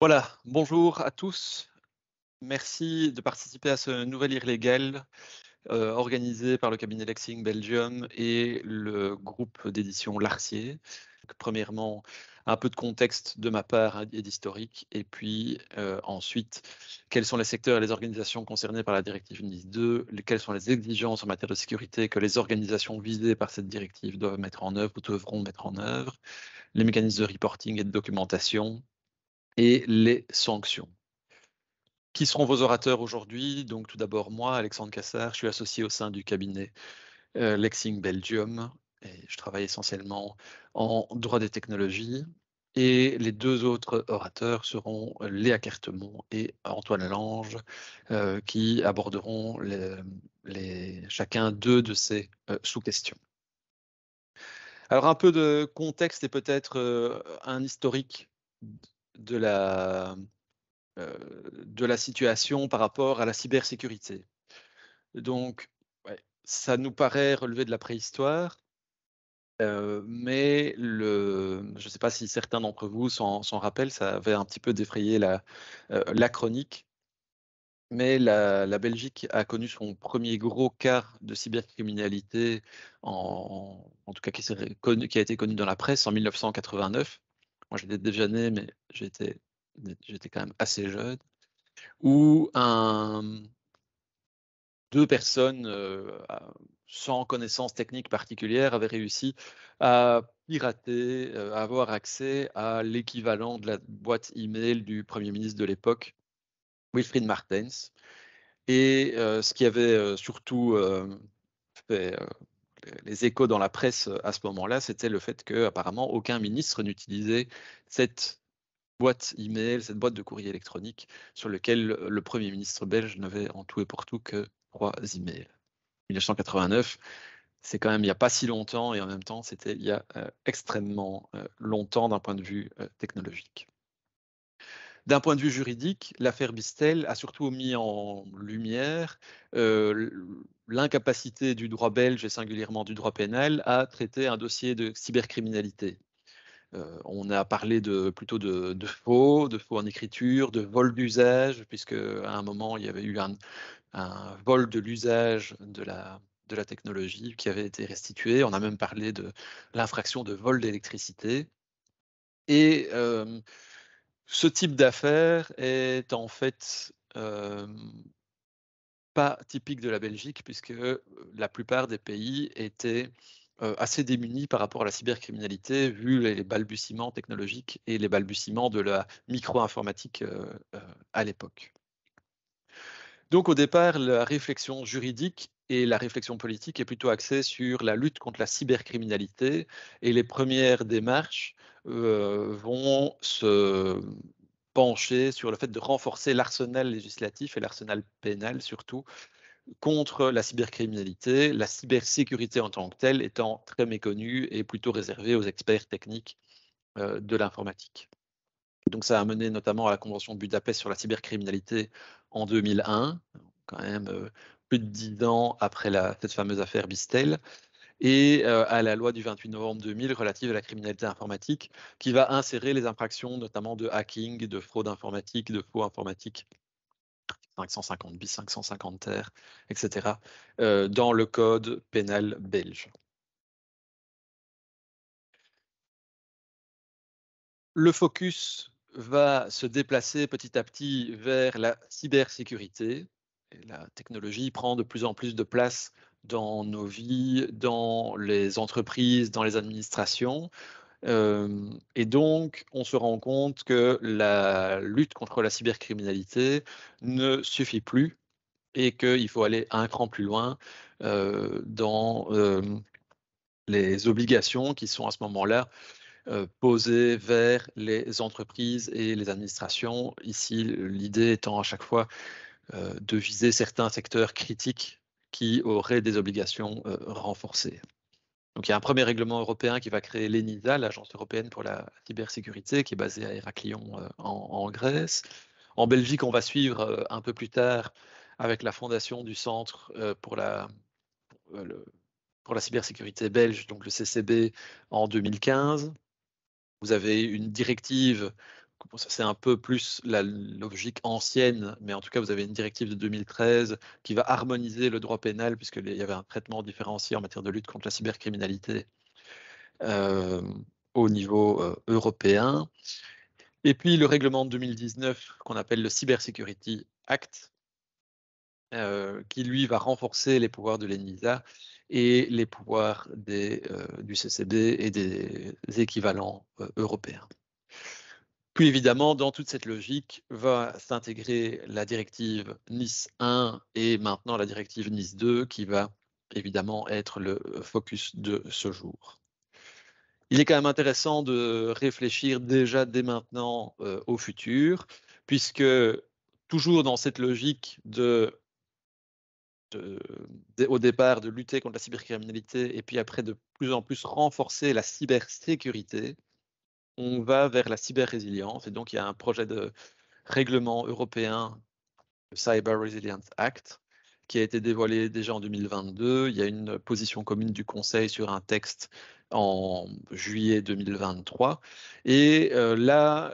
Voilà, bonjour à tous. Merci de participer à ce nouvel IR légal organisé par le cabinet Lexing Belgium et le groupe d'édition Larcier. Donc, premièrement, un peu de contexte de ma part et d'historique, et puis ensuite, quels sont les secteurs et les organisations concernées par la directive NIS 2, quelles sont les exigences en matière de sécurité que les organisations visées par cette directive doivent mettre en œuvre ou devront mettre en œuvre, les mécanismes de reporting et de documentation, et les sanctions. Qui seront vos orateurs aujourd'hui? Donc, tout d'abord, moi, Alexandre Cassard, je suis associé au sein du cabinet Lexing Belgium et je travaille essentiellement en droit des technologies. Et les deux autres orateurs seront Léa Cartemont et Antoine Lange, qui aborderont chacun deux de ces sous-questions. Alors, un peu de contexte et peut-être un historique de la situation par rapport à la cybersécurité. Donc, ouais, ça nous paraît relever de la préhistoire, mais je ne sais pas si certains d'entre vous s'en rappellent, ça avait un petit peu défrayé la chronique, mais la Belgique a connu son premier gros cas de cybercriminalité, en tout cas qui a été connu dans la presse en 1989. Moi, j'étais déjà né, mais j'étais quand même assez jeune, où deux personnes sans connaissance technique particulière avaient réussi à pirater, à avoir accès à l'équivalent de la boîte email du Premier ministre de l'époque, Wilfried Martens. Et ce qui avait surtout fait les échos dans la presse à ce moment-là, c'était le fait qu'apparemment aucun ministre n'utilisait cette boîte email, cette boîte de courrier électronique sur lequel le Premier ministre belge n'avait en tout et pour tout que 3 emails. 1989, c'est quand même il n'y a pas si longtemps et en même temps, c'était il y a extrêmement longtemps d'un point de vue technologique. D'un point de vue juridique, l'affaire Bistel a surtout mis en lumière l'incapacité du droit belge et singulièrement du droit pénal à traiter un dossier de cybercriminalité. On a parlé plutôt de faux en écriture, de vol d'usage, puisque à un moment, il y avait eu un vol de l'usage de la technologie qui avait été restitué. On a même parlé de l'infraction de vol d'électricité. Et ce type d'affaire est en fait pas typique de la Belgique, puisque la plupart des pays étaient assez démunis par rapport à la cybercriminalité, vu les balbutiements technologiques et les balbutiements de la micro-informatique à l'époque. Donc au départ, la réflexion juridique et la réflexion politique est plutôt axée sur la lutte contre la cybercriminalité, et les premières démarches vont se pencher sur le fait de renforcer l'arsenal législatif et l'arsenal pénal surtout contre la cybercriminalité, la cybersécurité en tant que telle étant très méconnue et plutôt réservée aux experts techniques de l'informatique. Donc ça a mené notamment à la Convention de Budapest sur la cybercriminalité en 2001, quand même plus de 10 ans après cette fameuse affaire Bistel, et à la loi du 28 novembre 2000 relative à la criminalité informatique, qui va insérer les infractions notamment de hacking, de fraude informatique, de faux informatique, 550 bis, 550 ter, etc., dans le code pénal belge. Le focus va se déplacer petit à petit vers la cybersécurité. Et la technologie prend de plus en plus de place dans nos vies, dans les entreprises, dans les administrations. Et donc, on se rend compte que la lutte contre la cybercriminalité ne suffit plus et qu'il faut aller un cran plus loin dans les obligations qui sont à ce moment-là posées vers les entreprises et les administrations. Ici, l'idée étant à chaque fois de viser certains secteurs critiques qui auraient des obligations renforcées. Donc, il y a un premier règlement européen qui va créer l'ENISA, l'Agence européenne pour la cybersécurité, qui est basée à Héraclion en Grèce. En Belgique, on va suivre un peu plus tard avec la fondation du Centre pour la cybersécurité belge, donc le CCB, en 2015. Vous avez une directive c'est un peu plus la logique ancienne, mais en tout cas, vous avez une directive de 2013 qui va harmoniser le droit pénal, puisqu'il y avait un traitement différencié en matière de lutte contre la cybercriminalité au niveau européen. Et puis le règlement de 2019 qu'on appelle le Cyber Security Act, qui lui va renforcer les pouvoirs de l'ENISA et les pouvoirs du CCB et des équivalents européens. Puis évidemment, dans toute cette logique, va s'intégrer la directive NIS 1 et maintenant la directive NIS 2 qui va évidemment être le focus de ce jour. Il est quand même intéressant de réfléchir déjà dès maintenant au futur, puisque toujours dans cette logique au départ de lutter contre la cybercriminalité et puis après de plus en plus renforcer la cybersécurité, on va vers la cyber-résilience. Et donc, il y a un projet de règlement européen, le Cyber Resilience Act, qui a été dévoilé déjà en 2022. Il y a une position commune du Conseil sur un texte en juillet 2023. Et là,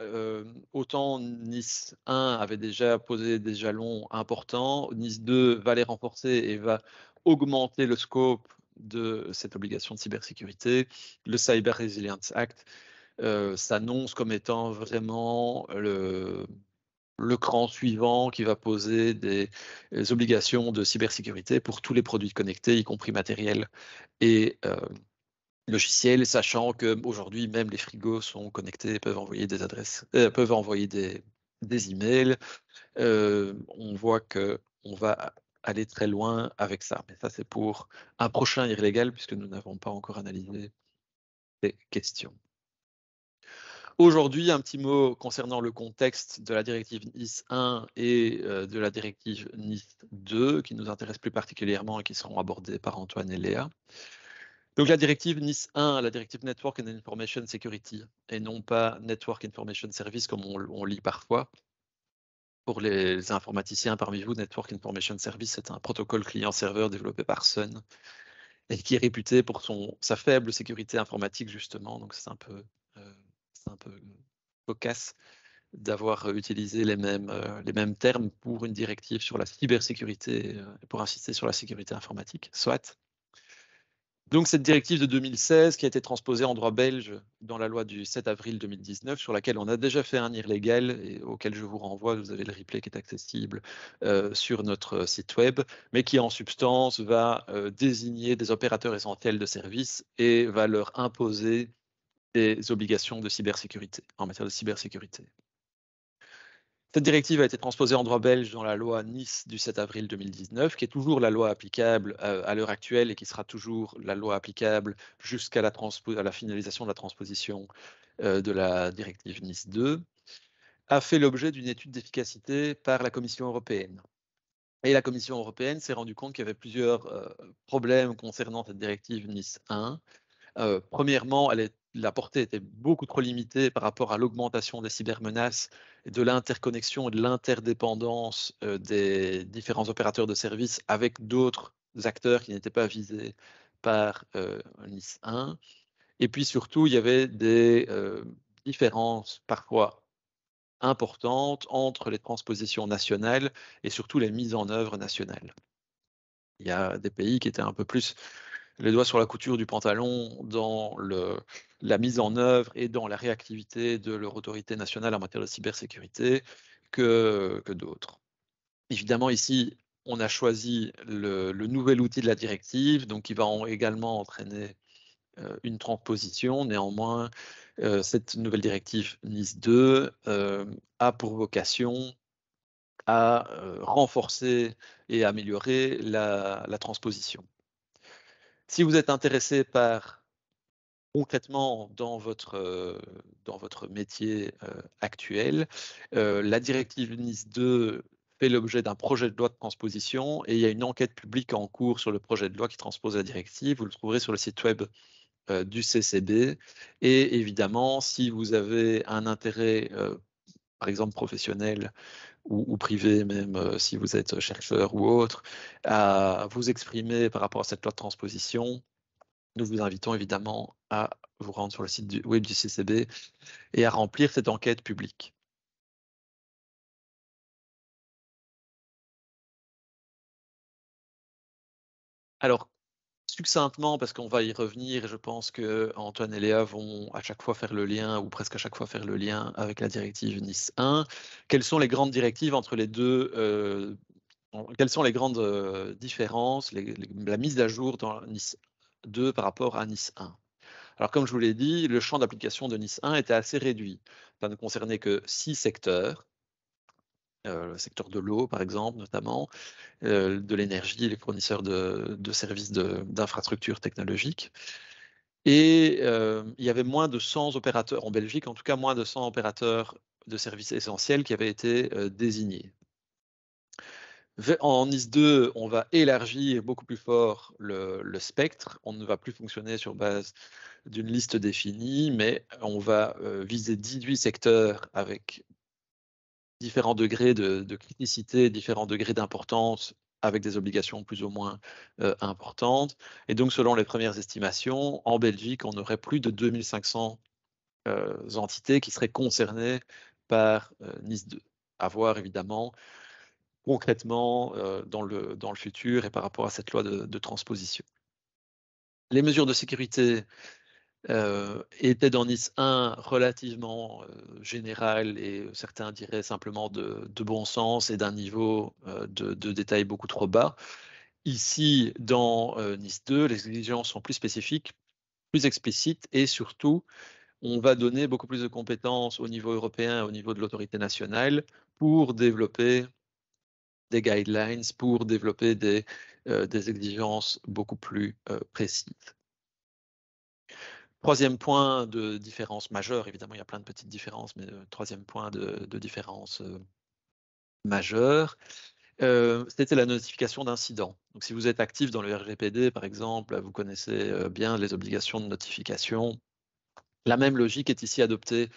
autant Nice 1 avait déjà posé des jalons importants, Nice 2 va les renforcer et va augmenter le scope de cette obligation de cybersécurité. Le Cyber Resilience Act s'annonce comme étant vraiment le cran suivant qui va poser des obligations de cybersécurité pour tous les produits connectés, y compris matériels et logiciels, sachant qu'aujourd'hui, même les frigos sont connectés, peuvent envoyer des adresses, peuvent envoyer des emails. On voit qu'on va aller très loin avec ça. Mais ça, c'est pour un prochain illégal, puisque nous n'avons pas encore analysé ces questions. Aujourd'hui, un petit mot concernant le contexte de la directive NIS 1 et de la directive NIS 2, qui nous intéressent plus particulièrement et qui seront abordées par Antoine et Léa. Donc la directive NIS 1, la directive Network and Information Security, et non pas Network Information Service comme on lit parfois. Pour les informaticiens parmi vous, Network Information Service, c'est un protocole client-serveur développé par Sun et qui est réputé pour sa faible sécurité informatique, justement. Donc c'est un peu cocasse d'avoir utilisé les mêmes termes pour une directive sur la cybersécurité, pour insister sur la sécurité informatique, soit. Donc cette directive de 2016 qui a été transposée en droit belge dans la loi du 7 avril 2019, sur laquelle on a déjà fait un IR-légal et auquel je vous renvoie, vous avez le replay qui est accessible sur notre site web, mais qui en substance va désigner des opérateurs essentiels de services et va leur imposer des obligations de cybersécurité, en matière de cybersécurité. Cette directive a été transposée en droit belge dans la loi Nice du 7 avril 2019, qui est toujours la loi applicable à l'heure actuelle et qui sera toujours la loi applicable jusqu'à la finalisation de la transposition de la directive Nice 2, a fait l'objet d'une étude d'efficacité par la Commission européenne. Et la Commission européenne s'est rendue compte qu'il y avait plusieurs problèmes concernant cette directive Nice 1. Premièrement, la portée était beaucoup trop limitée par rapport à l'augmentation des cybermenaces, et de l'interconnexion et de l'interdépendance des différents opérateurs de services avec d'autres acteurs qui n'étaient pas visés par NIS 1. Et puis surtout, il y avait des différences parfois importantes entre les transpositions nationales et surtout les mises en œuvre nationales. Il y a des pays qui étaient un peu plus les doigts sur la couture du pantalon dans la mise en œuvre et dans la réactivité de leur autorité nationale en matière de cybersécurité que d'autres. Évidemment, ici, on a choisi le nouvel outil de la directive, donc qui va également entraîner une transposition. Néanmoins, cette nouvelle directive NIS 2 a pour vocation à renforcer et améliorer la transposition. Si vous êtes intéressé par concrètement dans votre métier actuel, la directive NIS 2 fait l'objet d'un projet de loi de transposition et il y a une enquête publique en cours sur le projet de loi qui transpose la directive. Vous le trouverez sur le site web du CCB. Et évidemment, si vous avez un intérêt, par exemple professionnel, ou privé, même si vous êtes chercheur ou autre, à vous exprimer par rapport à cette loi de transposition, nous vous invitons évidemment à vous rendre sur le site web du CCB et à remplir cette enquête publique. Alors, succinctement, parce qu'on va y revenir, et je pense que Antoine et Léa vont à chaque fois faire le lien, ou presque à chaque fois faire le lien avec la directive Nice 1. Quelles sont les grandes directives entre les deux quelles sont les grandes différences, la mise à jour dans Nice 2 par rapport à Nice 1? Alors, comme je vous l'ai dit, le champ d'application de Nice 1 était assez réduit. Ça ne concernait que 6 secteurs, le secteur de l'eau, par exemple, notamment, de l'énergie, les fournisseurs de services d'infrastructures technologiques. Et il y avait moins de 100 opérateurs, en Belgique, en tout cas moins de 100 opérateurs de services essentiels qui avaient été désignés. En NIS 2, on va élargir beaucoup plus fort le spectre. On ne va plus fonctionner sur base d'une liste définie, mais on va viser 18 secteurs avec différents degrés de criticité, différents degrés d'importance, avec des obligations plus ou moins importantes. Et donc, selon les premières estimations, en Belgique, on aurait plus de 2500 entités qui seraient concernées par NIS 2. À voir, évidemment, concrètement dans le futur et par rapport à cette loi de transposition. Les mesures de sécurité étaient dans NIS 1 relativement générales et certains diraient simplement de bon sens et d'un niveau de détail beaucoup trop bas. Ici, dans NIS 2, les exigences sont plus spécifiques, plus explicites et surtout, on va donner beaucoup plus de compétences au niveau européen, au niveau de l'autorité nationale pour développer des guidelines, pour développer des exigences beaucoup plus précises. Troisième point de différence majeure, évidemment il y a plein de petites différences, mais troisième point de différence majeure, c'était la notification d'incidents. Donc si vous êtes actif dans le RGPD par exemple, vous connaissez bien les obligations de notification. La même logique est ici adoptée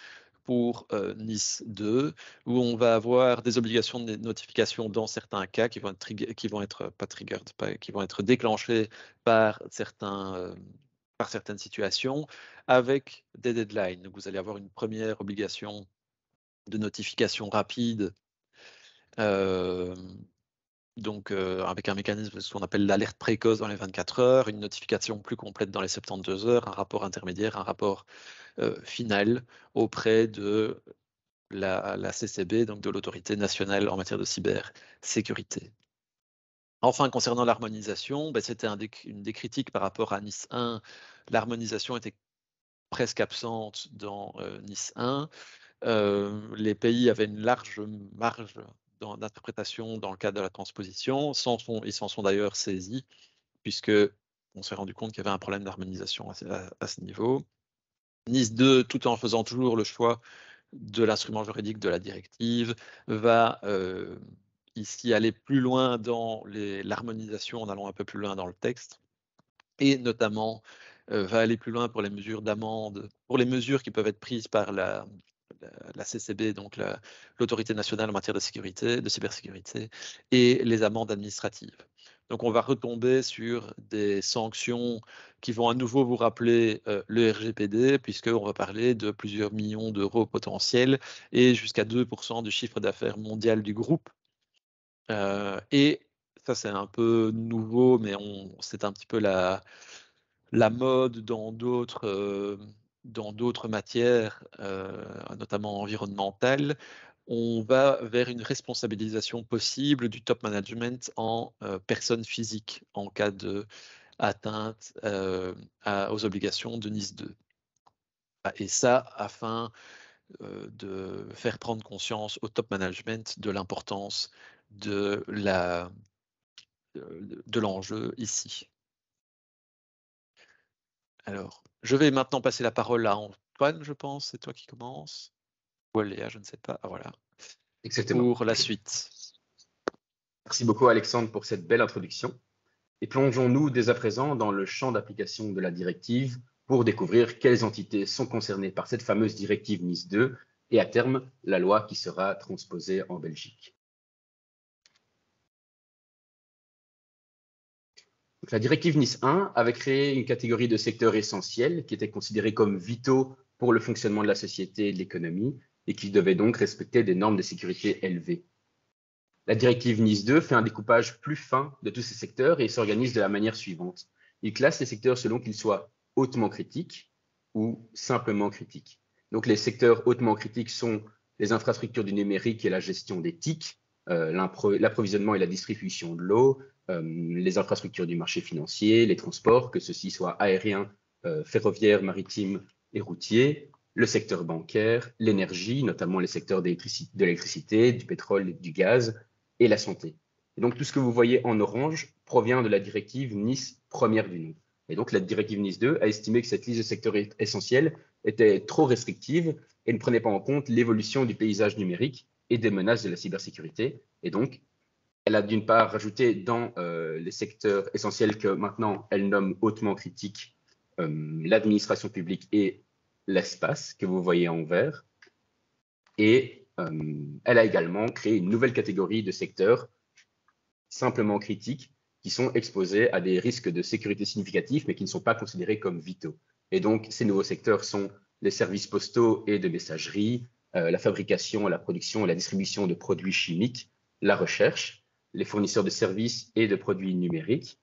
pour NIS 2, où on va avoir des obligations de notification dans certains cas qui vont être déclenchées par certaines situations, avec des deadlines. Donc vous allez avoir une première obligation de notification rapide, avec un mécanisme, ce qu'on appelle l'alerte précoce dans les 24 heures, une notification plus complète dans les 72 heures, un rapport intermédiaire, un rapport final auprès de la CCB, donc de l'autorité nationale en matière de cybersécurité. Enfin, concernant l'harmonisation, c'était une des critiques par rapport à NIS 1. L'harmonisation était presque absente dans NIS 1. Les pays avaient une large marge d'interprétation dans le cadre de la transposition. Ils s'en sont d'ailleurs saisis, puisque on s'est rendu compte qu'il y avait un problème d'harmonisation à ce niveau. NIS 2, tout en faisant toujours le choix de l'instrument juridique de la directive, va ici aller plus loin dans l'harmonisation en allant un peu plus loin dans le texte, et notamment va aller plus loin pour les mesures d'amende, pour les mesures qui peuvent être prises par la CCB, donc l'autorité nationale en matière de cybersécurité, et les amendes administratives. Donc on va retomber sur des sanctions qui vont à nouveau vous rappeler le RGPD, puisqu'on va parler de plusieurs millions d'euros potentiels et jusqu'à 2% du chiffre d'affaires mondial du groupe. Et ça, c'est un peu nouveau, mais c'est un petit peu la mode dans d'autres matières, notamment environnementales. On va vers une responsabilisation possible du top management en personne physique en cas d'atteinte aux obligations de NIS 2. Et ça, afin de faire prendre conscience au top management de l'importance de l'enjeu ici. Alors, je vais maintenant passer la parole à Antoine, je pense. C'est toi qui commences. Ou à Léa, je ne sais pas. Ah, voilà. Exactement. Pour la suite. Merci beaucoup Alexandre pour cette belle introduction. Et plongeons-nous dès à présent dans le champ d'application de la directive pour découvrir quelles entités sont concernées par cette fameuse directive NIS 2 et à terme la loi qui sera transposée en Belgique. Donc, la directive NIS 1 avait créé une catégorie de secteurs essentiels qui étaient considérés comme vitaux pour le fonctionnement de la société et de l'économie et qui devaient donc respecter des normes de sécurité élevées. La directive NIS 2 fait un découpage plus fin de tous ces secteurs et s'organise de la manière suivante. Il classe les secteurs selon qu'ils soient hautement critiques ou simplement critiques. Donc les secteurs hautement critiques sont les infrastructures du numérique et la gestion des TIC, l'approvisionnement et la distribution de l'eau, les infrastructures du marché financier, les transports, que ceux-ci soient aériens, ferroviaires, maritimes et routiers, le secteur bancaire, l'énergie, notamment les secteurs de l'électricité, du pétrole, du gaz, et la santé. Et donc tout ce que vous voyez en orange provient de la directive NIS première du nom. Et donc la directive NIS 2 a estimé que cette liste de secteurs essentiels était trop restrictive et ne prenait pas en compte l'évolution du paysage numérique et des menaces de la cybersécurité. Et donc, elle a d'une part rajouté dans les secteurs essentiels que maintenant elle nomme hautement critiques l'administration publique et l'espace que vous voyez en vert. Et elle a également créé une nouvelle catégorie de secteurs simplement critiques qui sont exposés à des risques de sécurité significatifs mais qui ne sont pas considérés comme vitaux. Et donc, ces nouveaux secteurs sont les services postaux et de messagerie, la fabrication, la production et la distribution de produits chimiques, la recherche, les fournisseurs de services et de produits numériques,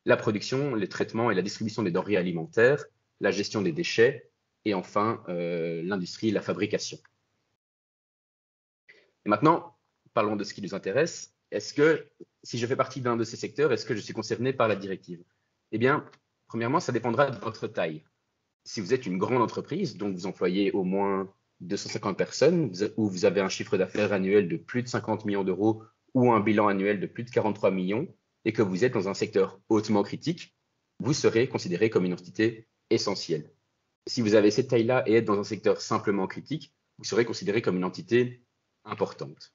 la production, les traitements et la distribution des denrées alimentaires, la gestion des déchets et enfin l'industrie et la fabrication. Et maintenant, parlons de ce qui nous intéresse. Est-ce que, si je fais partie d'un de ces secteurs, est-ce que je suis concerné par la directive? Eh bien, premièrement, ça dépendra de votre taille. Si vous êtes une grande entreprise, donc vous employez au moins 250 personnes, ou vous avez un chiffre d'affaires annuel de plus de 50 millions d'euros ou un bilan annuel de plus de 43 millions, et que vous êtes dans un secteur hautement critique, vous serez considéré comme une entité essentielle. Si vous avez cette taille-là et êtes dans un secteur simplement critique, vous serez considéré comme une entité importante.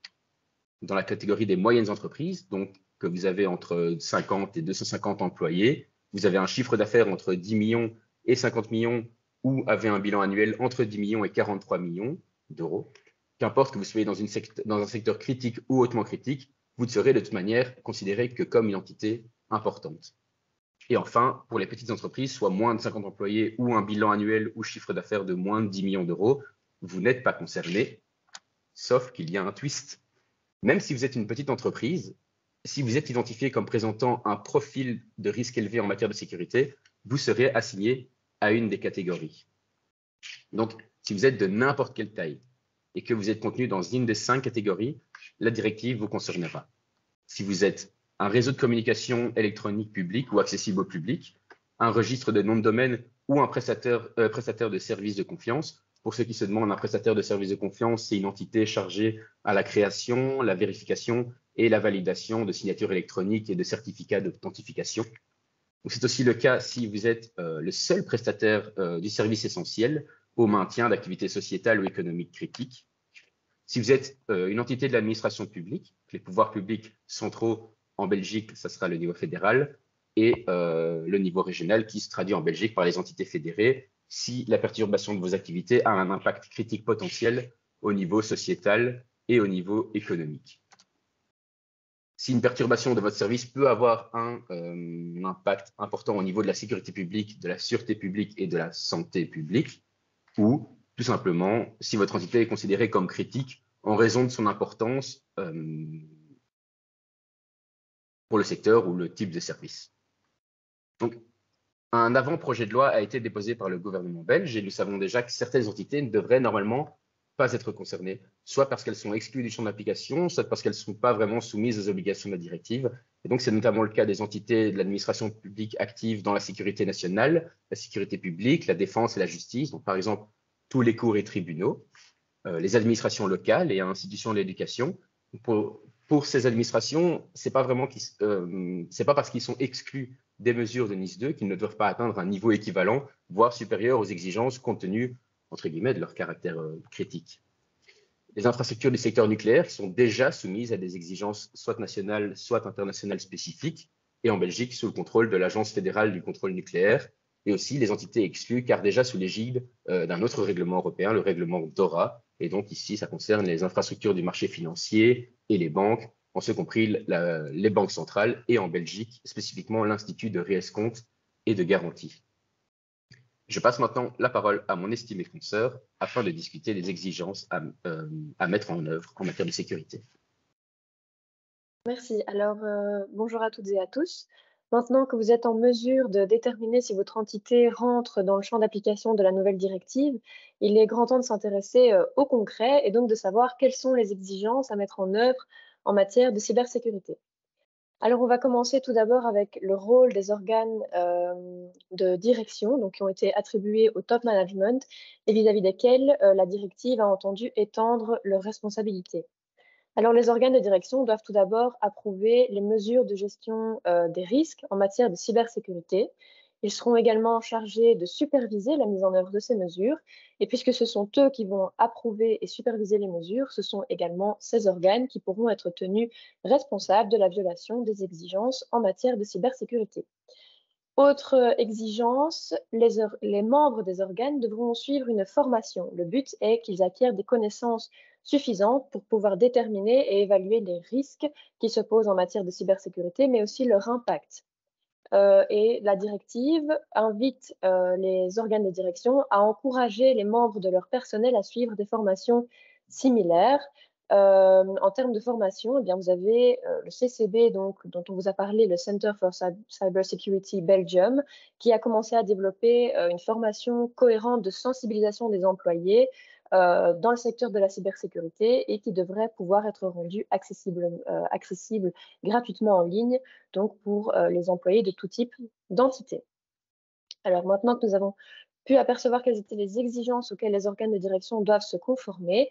Dans la catégorie des moyennes entreprises, donc que vous avez entre 50 et 250 employés, vous avez un chiffre d'affaires entre 10 millions et 50 millions ou avez un bilan annuel entre 10 millions et 43 millions d'euros. Qu'importe que vous soyez dans un secteur critique ou hautement critique, vous serez de toute manière considéré que comme une entité importante. Et enfin, pour les petites entreprises, soit moins de 50 employés ou un bilan annuel ou chiffre d'affaires de moins de 10 millions d'euros, vous n'êtes pas concerné, sauf qu'il y a un twist. Même si vous êtes une petite entreprise, si vous êtes identifié comme présentant un profil de risque élevé en matière de sécurité, vous serez assigné à une des catégories. Donc, si vous êtes de n'importe quelle taille et que vous êtes contenu dans une des 5 catégories, la directive vous concernera. Si vous êtes un réseau de communication électronique public ou accessible au public, un registre de nom de domaine ou un prestataire de services de confiance. Pour ceux qui se demandent, un prestataire de services de confiance, c'est une entité chargée à la création, la vérification et la validation de signatures électroniques et de certificats d'authentification. C'est aussi le cas si vous êtes le seul prestataire du service essentiel au maintien d'activités sociétales ou économiques critiques. Si vous êtes une entité de l'administration publique, les pouvoirs publics centraux en Belgique, ça sera le niveau fédéral, et le niveau régional qui se traduit en Belgique par les entités fédérées, si la perturbation de vos activités a un impact critique potentiel au niveau sociétal et au niveau économique. Si une perturbation de votre service peut avoir un impact important au niveau de la sécurité publique, de la sûreté publique et de la santé publique, ou tout simplement si votre entité est considérée comme critique en raison de son importance pour le secteur ou le type de service. Donc, un avant-projet de loi a été déposé par le gouvernement belge et nous savons déjà que certaines entités ne devraient normalement pas être concernées, soit parce qu'elles sont exclues du champ d'application, soit parce qu'elles ne sont pas vraiment soumises aux obligations de la directive. Et donc, c'est notamment le cas des entités de l'administration publique actives dans la sécurité nationale, la sécurité publique, la défense et la justice. Donc, par exemple, tous les cours et tribunaux, les administrations locales et institutions de l'éducation. Pour ces administrations, c'est pas parce qu'ils sont exclus des mesures de NIS 2 qu'ils ne doivent pas atteindre un niveau équivalent, voire supérieur aux exigences compte tenu, entre guillemets, de leur caractère critique. Les infrastructures du secteur nucléaire sont déjà soumises à des exigences soit nationales, soit internationales spécifiques, et en Belgique, sous le contrôle de l'Agence fédérale du contrôle nucléaire, et aussi les entités exclues, car déjà sous l'égide d'un autre règlement européen, le règlement DORA. Et donc ici, ça concerne les infrastructures du marché financier et les banques, en ce compris les banques centrales, et en Belgique, spécifiquement l'Institut de Réescompte et de Garantie. Je passe maintenant la parole à mon estimé consoeur afin de discuter des exigences à mettre en œuvre en matière de sécurité. Merci. Alors, bonjour à toutes et à tous. Maintenant que vous êtes en mesure de déterminer si votre entité rentre dans le champ d'application de la nouvelle directive, il est grand temps de s'intéresser au concret et donc de savoir quelles sont les exigences à mettre en œuvre en matière de cybersécurité. Alors, on va commencer tout d'abord avec le rôle des organes de direction, donc qui ont été attribués au top management et vis-à-vis desquels la directive a entendu étendre leurs responsabilités. Alors, les organes de direction doivent tout d'abord approuver les mesures de gestion des risques en matière de cybersécurité. Ils seront également chargés de superviser la mise en œuvre de ces mesures. Et puisque ce sont eux qui vont approuver et superviser les mesures, ce sont également ces organes qui pourront être tenus responsables de la violation des exigences en matière de cybersécurité. Autre exigence, les membres des organes devront suivre une formation. Le but est qu'ils acquièrent des connaissances suffisantes pour pouvoir déterminer et évaluer les risques qui se posent en matière de cybersécurité, mais aussi leur impact. Et la directive invite les organes de direction à encourager les membres de leur personnel à suivre des formations similaires. En termes de formation, eh bien, vous avez le CCB, donc, dont on vous a parlé, le Center for Cyber Security Belgium, qui a commencé à développer une formation cohérente de sensibilisation des employés dans le secteur de la cybersécurité et qui devrait pouvoir être rendue accessible gratuitement en ligne, donc pour les employés de tout type d'entité. Alors maintenant que nous avons pu apercevoir quelles étaient les exigences auxquelles les organes de direction doivent se conformer,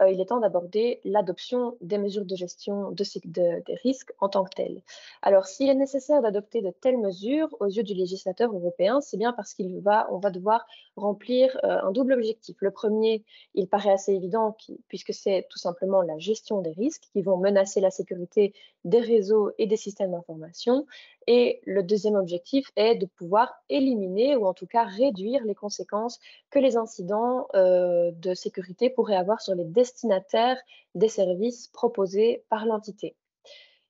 il est temps d'aborder l'adoption des mesures de gestion des risques en tant que telles. Alors, s'il est nécessaire d'adopter de telles mesures aux yeux du législateur européen, c'est bien parce on va devoir remplir un double objectif. Le premier, il paraît assez évident puisque c'est tout simplement la gestion des risques qui vont menacer la sécurité des réseaux et des systèmes d'information. Et le deuxième objectif est de pouvoir éliminer ou en tout cas réduire les conséquences que les incidents de sécurité pourraient avoir sur les destinataires des services proposés par l'entité.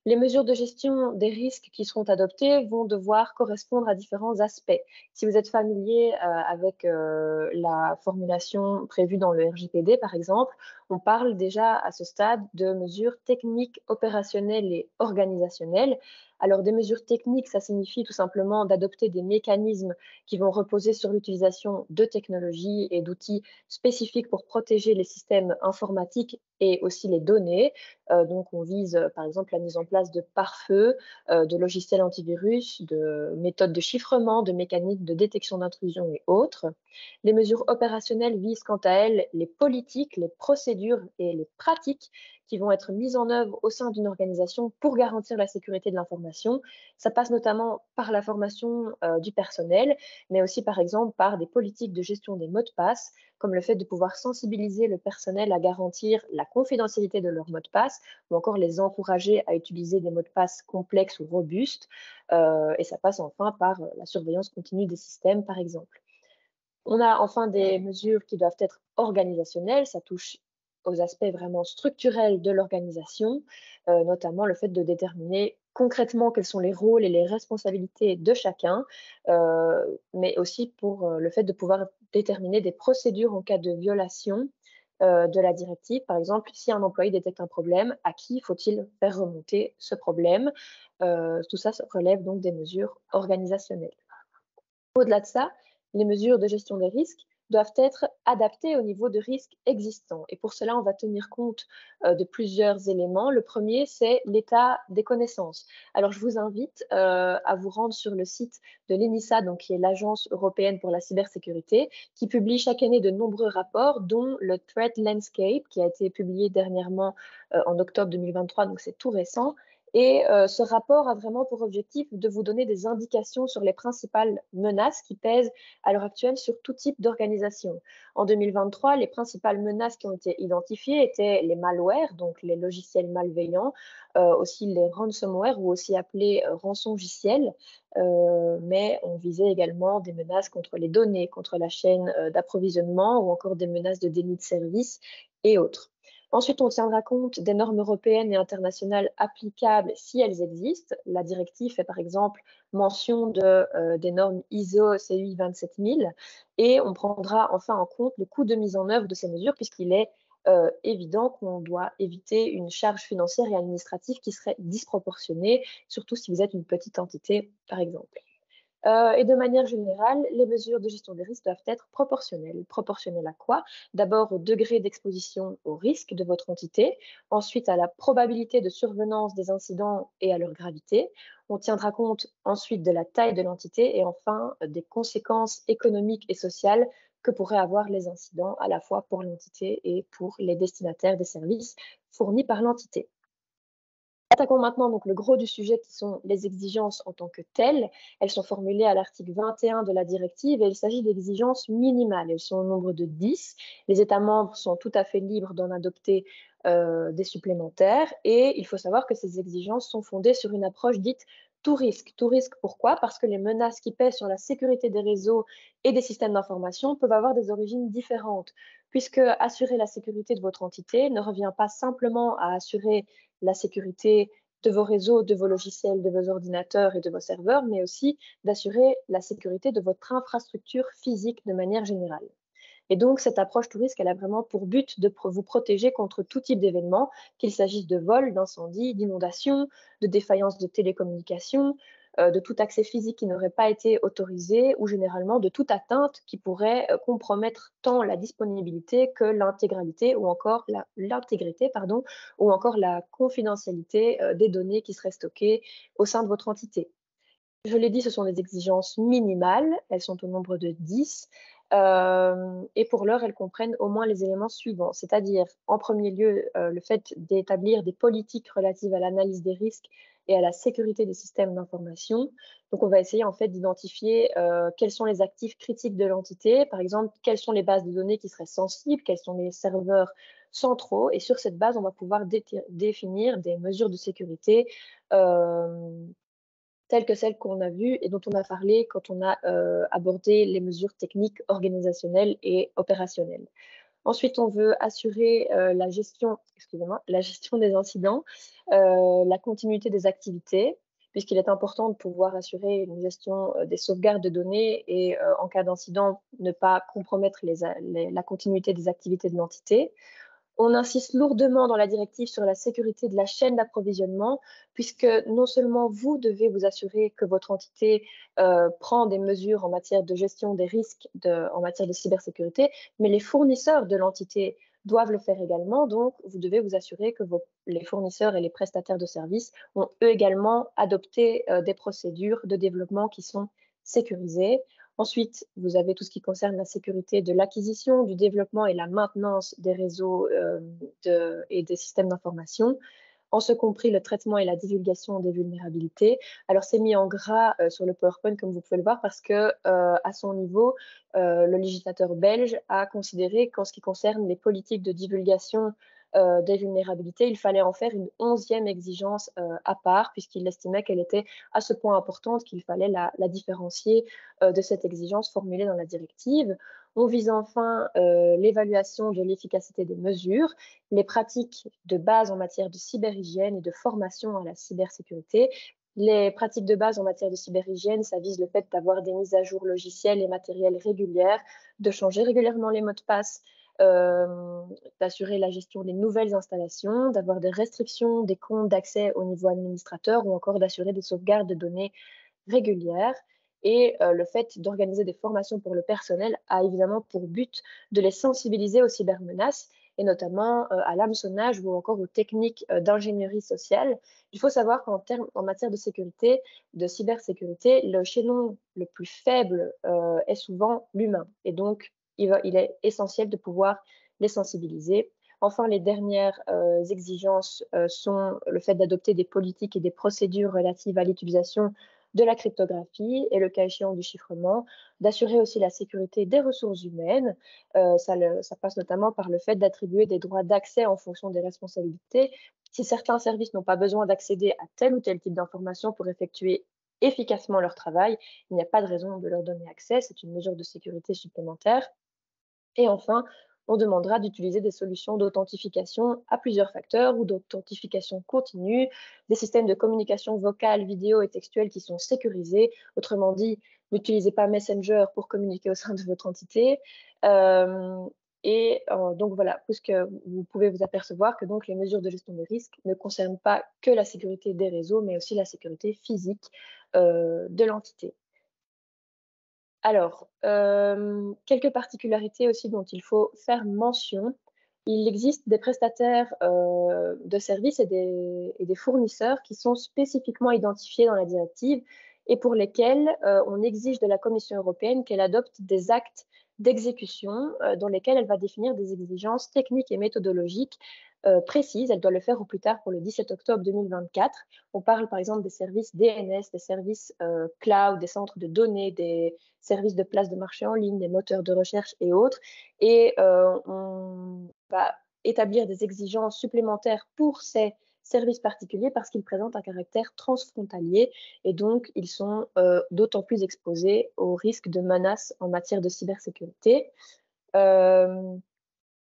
Les mesures de gestion des risques qui seront adoptées vont devoir correspondre à différents aspects. Si vous êtes familier avec la formulation prévue dans le RGPD, par exemple, on parle déjà à ce stade de mesures techniques, opérationnelles et organisationnelles. Alors, des mesures techniques, ça signifie tout simplement d'adopter des mécanismes qui vont reposer sur l'utilisation de technologies et d'outils spécifiques pour protéger les systèmes informatiques et aussi les données. Donc, on vise par exemple la mise en place de pare-feu, de logiciels antivirus, de méthodes de chiffrement, de mécanismes de détection d'intrusion et autres. Les mesures opérationnelles visent quant à elles les politiques, les procédures et les pratiques qui vont être mises en œuvre au sein d'une organisation pour garantir la sécurité de l'information. Ça passe notamment par la formation du personnel, mais aussi par exemple par des politiques de gestion des mots de passe, comme le fait de pouvoir sensibiliser le personnel à garantir la confidentialité de leurs mots de passe ou encore les encourager à utiliser des mots de passe complexes ou robustes. Et ça passe enfin par la surveillance continue des systèmes, par exemple. On a enfin des mesures qui doivent être organisationnelles, ça touche aux aspects vraiment structurels de l'organisation, notamment le fait de déterminer concrètement quels sont les rôles et les responsabilités de chacun, mais aussi pour le fait de pouvoir déterminer des procédures en cas de violation de la directive. Par exemple, si un employé détecte un problème, à qui faut-il faire remonter ce problème? Tout ça relève donc des mesures organisationnelles. Au-delà de ça, les mesures de gestion des risques doivent être adaptées au niveau de risque existant. Et pour cela, on va tenir compte de plusieurs éléments. Le premier, c'est l'état des connaissances. Alors, je vous invite à vous rendre sur le site de l'ENISA, donc, qui est l'Agence européenne pour la cybersécurité, qui publie chaque année de nombreux rapports, dont le Threat Landscape, qui a été publié dernièrement en octobre 2023, donc c'est tout récent. Et ce rapport a vraiment pour objectif de vous donner des indications sur les principales menaces qui pèsent à l'heure actuelle sur tout type d'organisation. En 2023, les principales menaces qui ont été identifiées étaient les malwares, donc les logiciels malveillants, aussi les ransomware ou aussi appelés rançongiciels, mais on visait également des menaces contre les données, contre la chaîne d'approvisionnement ou encore des menaces de déni de service et autres. Ensuite, on tiendra compte des normes européennes et internationales applicables si elles existent. La directive fait par exemple mention des normes ISO CUI 27000 et on prendra enfin en compte le coût de mise en œuvre de ces mesures puisqu'il est évident qu'on doit éviter une charge financière et administrative qui serait disproportionnée, surtout si vous êtes une petite entité, par exemple. Et de manière générale, les mesures de gestion des risques doivent être proportionnelles. Proportionnelles à quoi? D'abord au degré d'exposition au risque de votre entité, ensuite à la probabilité de survenance des incidents et à leur gravité. On tiendra compte ensuite de la taille de l'entité et enfin des conséquences économiques et sociales que pourraient avoir les incidents à la fois pour l'entité et pour les destinataires des services fournis par l'entité. Attaquons maintenant donc le gros du sujet qui sont les exigences en tant que telles. Elles sont formulées à l'article 21 de la directive et il s'agit d'exigences minimales. Elles sont au nombre de 10. Les États membres sont tout à fait libres d'en adopter des supplémentaires et il faut savoir que ces exigences sont fondées sur une approche dite tout risque. Tout risque, pourquoi? Parce que les menaces qui pèsent sur la sécurité des réseaux et des systèmes d'information peuvent avoir des origines différentes, puisque assurer la sécurité de votre entité ne revient pas simplement à assurer la sécurité de vos réseaux, de vos logiciels, de vos ordinateurs et de vos serveurs, mais aussi d'assurer la sécurité de votre infrastructure physique de manière générale. Et donc, cette approche tout risque, elle a vraiment pour but de vous protéger contre tout type d'événements, qu'il s'agisse de vol, d'incendie, d'inondation, de défaillance de télécommunications, de tout accès physique qui n'aurait pas été autorisé ou généralement de toute atteinte qui pourrait compromettre tant la disponibilité que l'intégralité ou encore l'intégrité, pardon, ou encore la confidentialité des données qui seraient stockées au sein de votre entité. Je l'ai dit, ce sont des exigences minimales, elles sont au nombre de 10, et pour l'heure, elles comprennent au moins les éléments suivants, c'est-à-dire, en premier lieu, le fait d'établir des politiques relatives à l'analyse des risques et à la sécurité des systèmes d'information. Donc on va essayer en fait d'identifier, quels sont les actifs critiques de l'entité, par exemple, quelles sont les bases de données qui seraient sensibles, quels sont les serveurs centraux et sur cette base, on va pouvoir définir des mesures de sécurité, hem telles que celles qu'on a vues et dont on a parlé quand on a abordé les mesures techniques, organisationnelles et opérationnelles. Ensuite, on veut assurer la gestion, excusez-moi, la gestion des incidents, la continuité des activités, puisqu'il est important de pouvoir assurer une gestion des sauvegardes de données et en cas d'incident, ne pas compromettre la continuité des activités de l'entité. On insiste lourdement dans la directive sur la sécurité de la chaîne d'approvisionnement, puisque non seulement vous devez vous assurer que votre entité prend des mesures en matière de gestion des risques en matière de cybersécurité, mais les fournisseurs de l'entité doivent le faire également. Donc, vous devez vous assurer que les fournisseurs et les prestataires de services ont eux également adopté des procédures de développement qui sont sécurisées. Ensuite, vous avez tout ce qui concerne la sécurité de l'acquisition, du développement et la maintenance des réseaux et des systèmes d'information, en ce compris le traitement et la divulgation des vulnérabilités. Alors, c'est mis en gras sur le PowerPoint, comme vous pouvez le voir, parce que à son niveau, le législateur belge a considéré qu'en ce qui concerne les politiques de divulgation des vulnérabilités, il fallait en faire une 11e exigence à part, puisqu'il estimait qu'elle était à ce point importante qu'il fallait la différencier de cette exigence formulée dans la directive. On vise enfin l'évaluation de l'efficacité des mesures, les pratiques de base en matière de cyberhygiène et de formation à la cybersécurité. Les pratiques de base en matière de cyberhygiène, ça vise le fait d'avoir des mises à jour logicielles et matérielles régulières, de changer régulièrement les mots de passe, d'assurer la gestion des nouvelles installations, d'avoir des restrictions des comptes d'accès au niveau administrateur ou encore d'assurer des sauvegardes de données régulières. Et le fait d'organiser des formations pour le personnel a évidemment pour but de les sensibiliser aux cybermenaces et notamment à l'hameçonnage ou encore aux techniques d'ingénierie sociale. Il faut savoir en matière de sécurité, de cybersécurité, le chaînon le plus faible est souvent l'humain. Et donc, il est essentiel de pouvoir les sensibiliser. Enfin, les dernières exigences sont le fait d'adopter des politiques et des procédures relatives à l'utilisation de la cryptographie et le cas échéant du chiffrement, d'assurer aussi la sécurité des ressources humaines. Ça passe notamment par le fait d'attribuer des droits d'accès en fonction des responsabilités. Si certains services n'ont pas besoin d'accéder à tel ou tel type d'information pour effectuer efficacement leur travail, il n'y a pas de raison de leur donner accès. C'est une mesure de sécurité supplémentaire. Et enfin, on demandera d'utiliser des solutions d'authentification à plusieurs facteurs ou d'authentification continue, des systèmes de communication vocale, vidéo et textuelle qui sont sécurisés. Autrement dit, n'utilisez pas Messenger pour communiquer au sein de votre entité. Et donc voilà, puisque vous pouvez vous apercevoir que donc les mesures de gestion des risques ne concernent pas que la sécurité des réseaux, mais aussi la sécurité physique de l'entité. Alors, quelques particularités aussi dont il faut faire mention. Il existe des prestataires de services et des fournisseurs qui sont spécifiquement identifiés dans la directive et pour lesquels on exige de la Commission européenne qu'elle adopte des actes d'exécution dans lesquels elle va définir des exigences techniques et méthodologiques précises. Elle doit le faire au plus tard pour le 17 octobre 2024. On parle par exemple des services DNS, des services cloud, des centres de données, des services de place de marché en ligne, des moteurs de recherche et autres. Et on va établir des exigences supplémentaires pour ces services particuliers parce qu'ils présentent un caractère transfrontalier et donc ils sont d'autant plus exposés aux risques de menaces en matière de cybersécurité.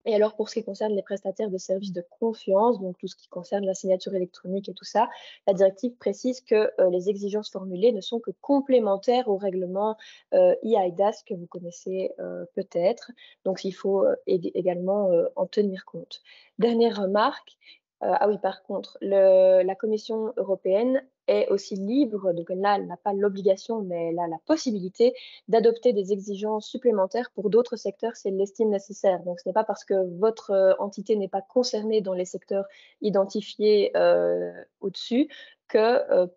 Et alors, pour ce qui concerne les prestataires de services de confiance, donc tout ce qui concerne la signature électronique et tout ça, la directive précise que les exigences formulées ne sont que complémentaires au règlement eIDAS que vous connaissez peut-être. Donc, il faut également en tenir compte. Dernière remarque, ah oui, par contre, la Commission européenne est aussi libre, donc là, elle n'a pas l'obligation, mais elle a la possibilité d'adopter des exigences supplémentaires pour d'autres secteurs si elle l'estime nécessaire. Donc, ce n'est pas parce que votre entité n'est pas concernée dans les secteurs identifiés au-dessus que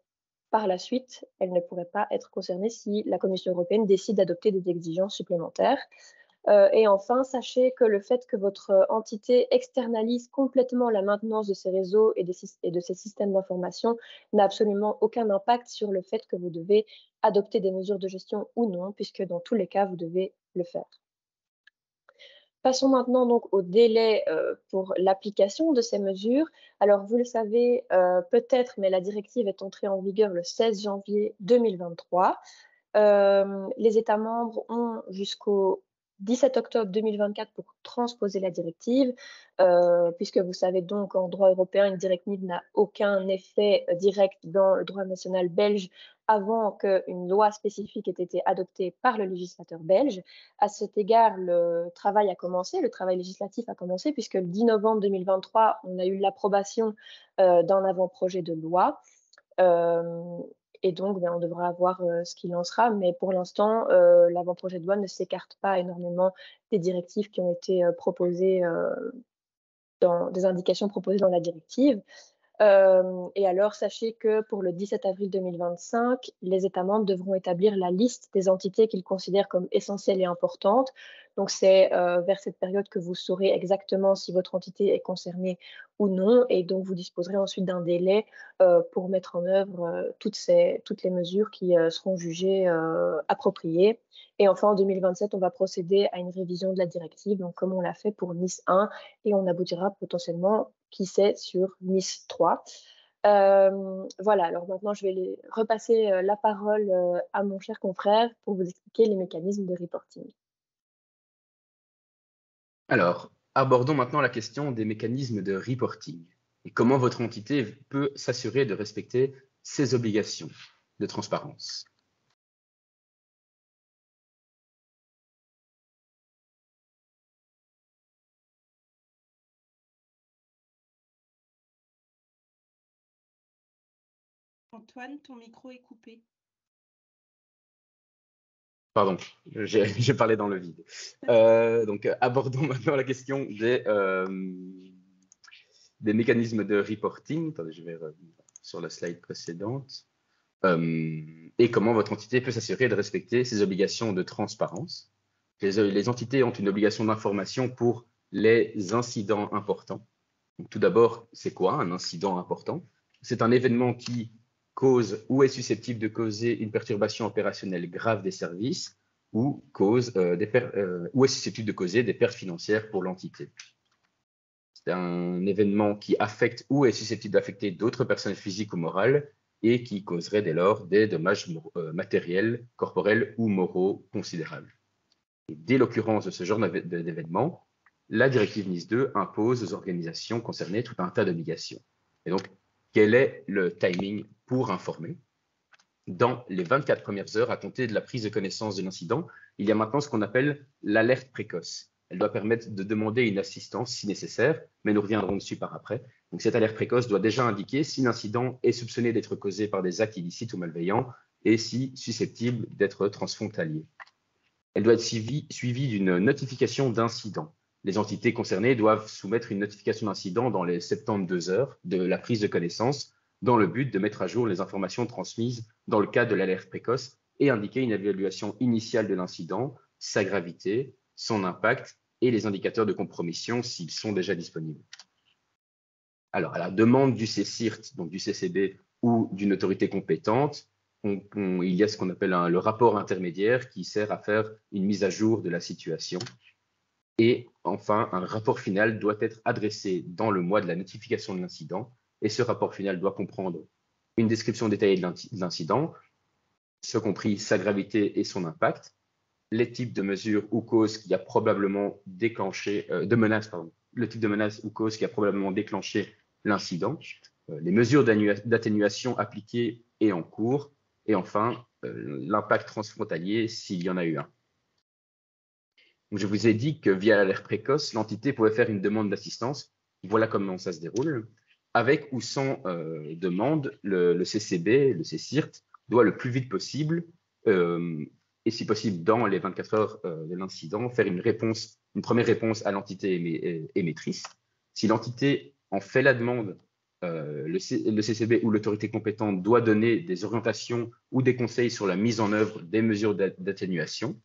par la suite, elle ne pourrait pas être concernée si la Commission européenne décide d'adopter des exigences supplémentaires. Et enfin, sachez que le fait que votre entité externalise complètement la maintenance de ces réseaux et de ces systèmes d'information n'a absolument aucun impact sur le fait que vous devez adopter des mesures de gestion ou non, puisque dans tous les cas, vous devez le faire. Passons maintenant donc au délai pour l'application de ces mesures. Alors, vous le savez peut-être, mais la directive est entrée en vigueur le 16 janvier 2023. Les États membres ont jusqu'au 17 octobre 2024 pour transposer la directive, puisque vous savez donc en droit européen, une directive n'a aucun effet direct dans le droit national belge avant qu'une loi spécifique ait été adoptée par le législateur belge. À cet égard, le travail législatif a commencé, puisque le 10 novembre 2023, on a eu l'approbation d'un avant-projet de loi. Et donc, on devra voir ce qu'il en sera. Mais pour l'instant, l'avant-projet de loi ne s'écarte pas énormément des directives qui ont été proposées, des indications proposées dans la directive. Et alors, sachez que pour le 17 avril 2025, les États membres devront établir la liste des entités qu'ils considèrent comme essentielles et importantes. Donc, c'est vers cette période que vous saurez exactement si votre entité est concernée ou non. Et donc, vous disposerez ensuite d'un délai pour mettre en œuvre toutes les mesures qui seront jugées appropriées. Et enfin, en 2027, on va procéder à une révision de la directive, donc comme on l'a fait pour Nice 1, et on aboutira potentiellement, qui sait, sur Nice 3. Voilà, alors maintenant, je vais repasser la parole à mon cher confrère pour vous expliquer les mécanismes de reporting. Alors, abordons maintenant la question des mécanismes de reporting et comment votre entité peut s'assurer de respecter ses obligations de transparence. Antoine, ton micro est coupé. Pardon, j'ai parlé dans le vide. Donc, abordons maintenant la question des mécanismes de reporting. Attendez, je vais revenir sur la slide précédente. Et comment votre entité peut s'assurer de respecter ses obligations de transparence. Les entités ont une obligation d'information pour les incidents importants. Donc, tout d'abord, c'est quoi un incident important? C'est un événement qui cause ou est susceptible de causer une perturbation opérationnelle grave des services ou est susceptible de causer des pertes financières pour l'entité. C'est un événement qui affecte ou est susceptible d'affecter d'autres personnes physiques ou morales et qui causerait dès lors des dommages matériels, corporels ou moraux considérables. Et dès l'occurrence de ce genre d'événement, la directive NIS 2 impose aux organisations concernées tout un tas d'obligations. Et donc, quel est le timing pour informer? Dans les 24 premières heures à compter de la prise de connaissance de l'incident, il y a maintenant ce qu'on appelle l'alerte précoce. Elle doit permettre de demander une assistance si nécessaire, mais nous reviendrons dessus par après. Donc, cette alerte précoce doit déjà indiquer si l'incident est soupçonné d'être causé par des actes illicites ou malveillants et si susceptible d'être transfrontalier. Elle doit être suivie d'une notification d'incident. Les entités concernées doivent soumettre une notification d'incident dans les 72 heures de la prise de connaissance dans le but de mettre à jour les informations transmises dans le cadre de l'alerte précoce et indiquer une évaluation initiale de l'incident, sa gravité, son impact et les indicateurs de compromission s'ils sont déjà disponibles. Alors, à la demande du CSIRT, donc du CCB ou d'une autorité compétente, il y a ce qu'on appelle le rapport intermédiaire qui sert à faire une mise à jour de la situation. Et enfin, un rapport final doit être adressé dans le mois de la notification de l'incident. Et ce rapport final doit comprendre une description détaillée de l'incident, ce compris sa gravité et son impact, les types de mesures ou causes qui a probablement déclenché, le type de menace ou cause qui a probablement déclenché l'incident, les mesures d'atténuation appliquées et en cours, et enfin, l'impact transfrontalier s'il y en a eu un. Donc, je vous ai dit que via l'alerte précoce, l'entité pouvait faire une demande d'assistance. Voilà comment ça se déroule. Avec ou sans demande, le CCB, le CSIRT, doit le plus vite possible, et si possible dans les 24 heures de l'incident, faire une première réponse à l'entité émettrice. Si l'entité en fait la demande, le CCB ou l'autorité compétente doit donner des orientations ou des conseils sur la mise en œuvre des mesures d'atténuation.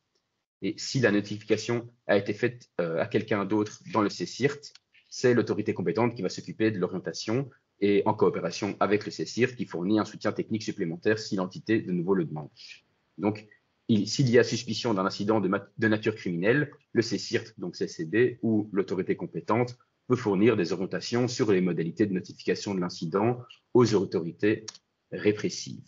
Et si la notification a été faite à quelqu'un d'autre dans le CSIRT, c'est l'autorité compétente qui va s'occuper de l'orientation et en coopération avec le CSIRT qui fournit un soutien technique supplémentaire si l'entité de nouveau le demande. Donc, s'il y a suspicion d'un incident de nature criminelle, le CSIRT, donc CCB, ou l'autorité compétente peut fournir des orientations sur les modalités de notification de l'incident aux autorités répressives.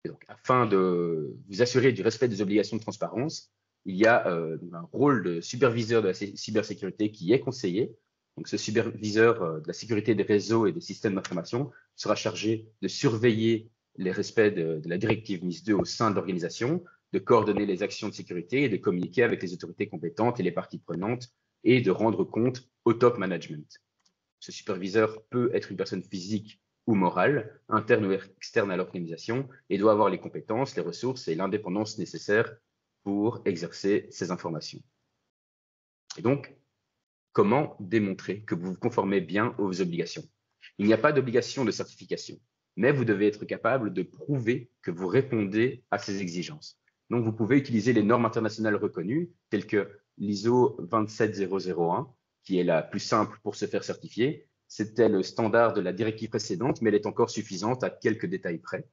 Et donc, afin de vous assurer du respect des obligations de transparence, il y a un rôle de superviseur de la cybersécurité qui est conseillé. Donc, ce superviseur de la sécurité des réseaux et des systèmes d'information sera chargé de surveiller les respects de la directive NIS 2 au sein de l'organisation, de coordonner les actions de sécurité et de communiquer avec les autorités compétentes et les parties prenantes et de rendre compte au top management. Ce superviseur peut être une personne physique ou morale, interne ou externe à l'organisation, et doit avoir les compétences, les ressources et l'indépendance nécessaires pour exercer ces informations. Et donc, comment démontrer que vous vous conformez bien aux obligations? Il n'y a pas d'obligation de certification, mais vous devez être capable de prouver que vous répondez à ces exigences. Donc, vous pouvez utiliser les normes internationales reconnues, telles que l'ISO 27001, qui est la plus simple pour se faire certifier. C'était le standard de la directive précédente, mais elle est encore suffisante à quelques détails près,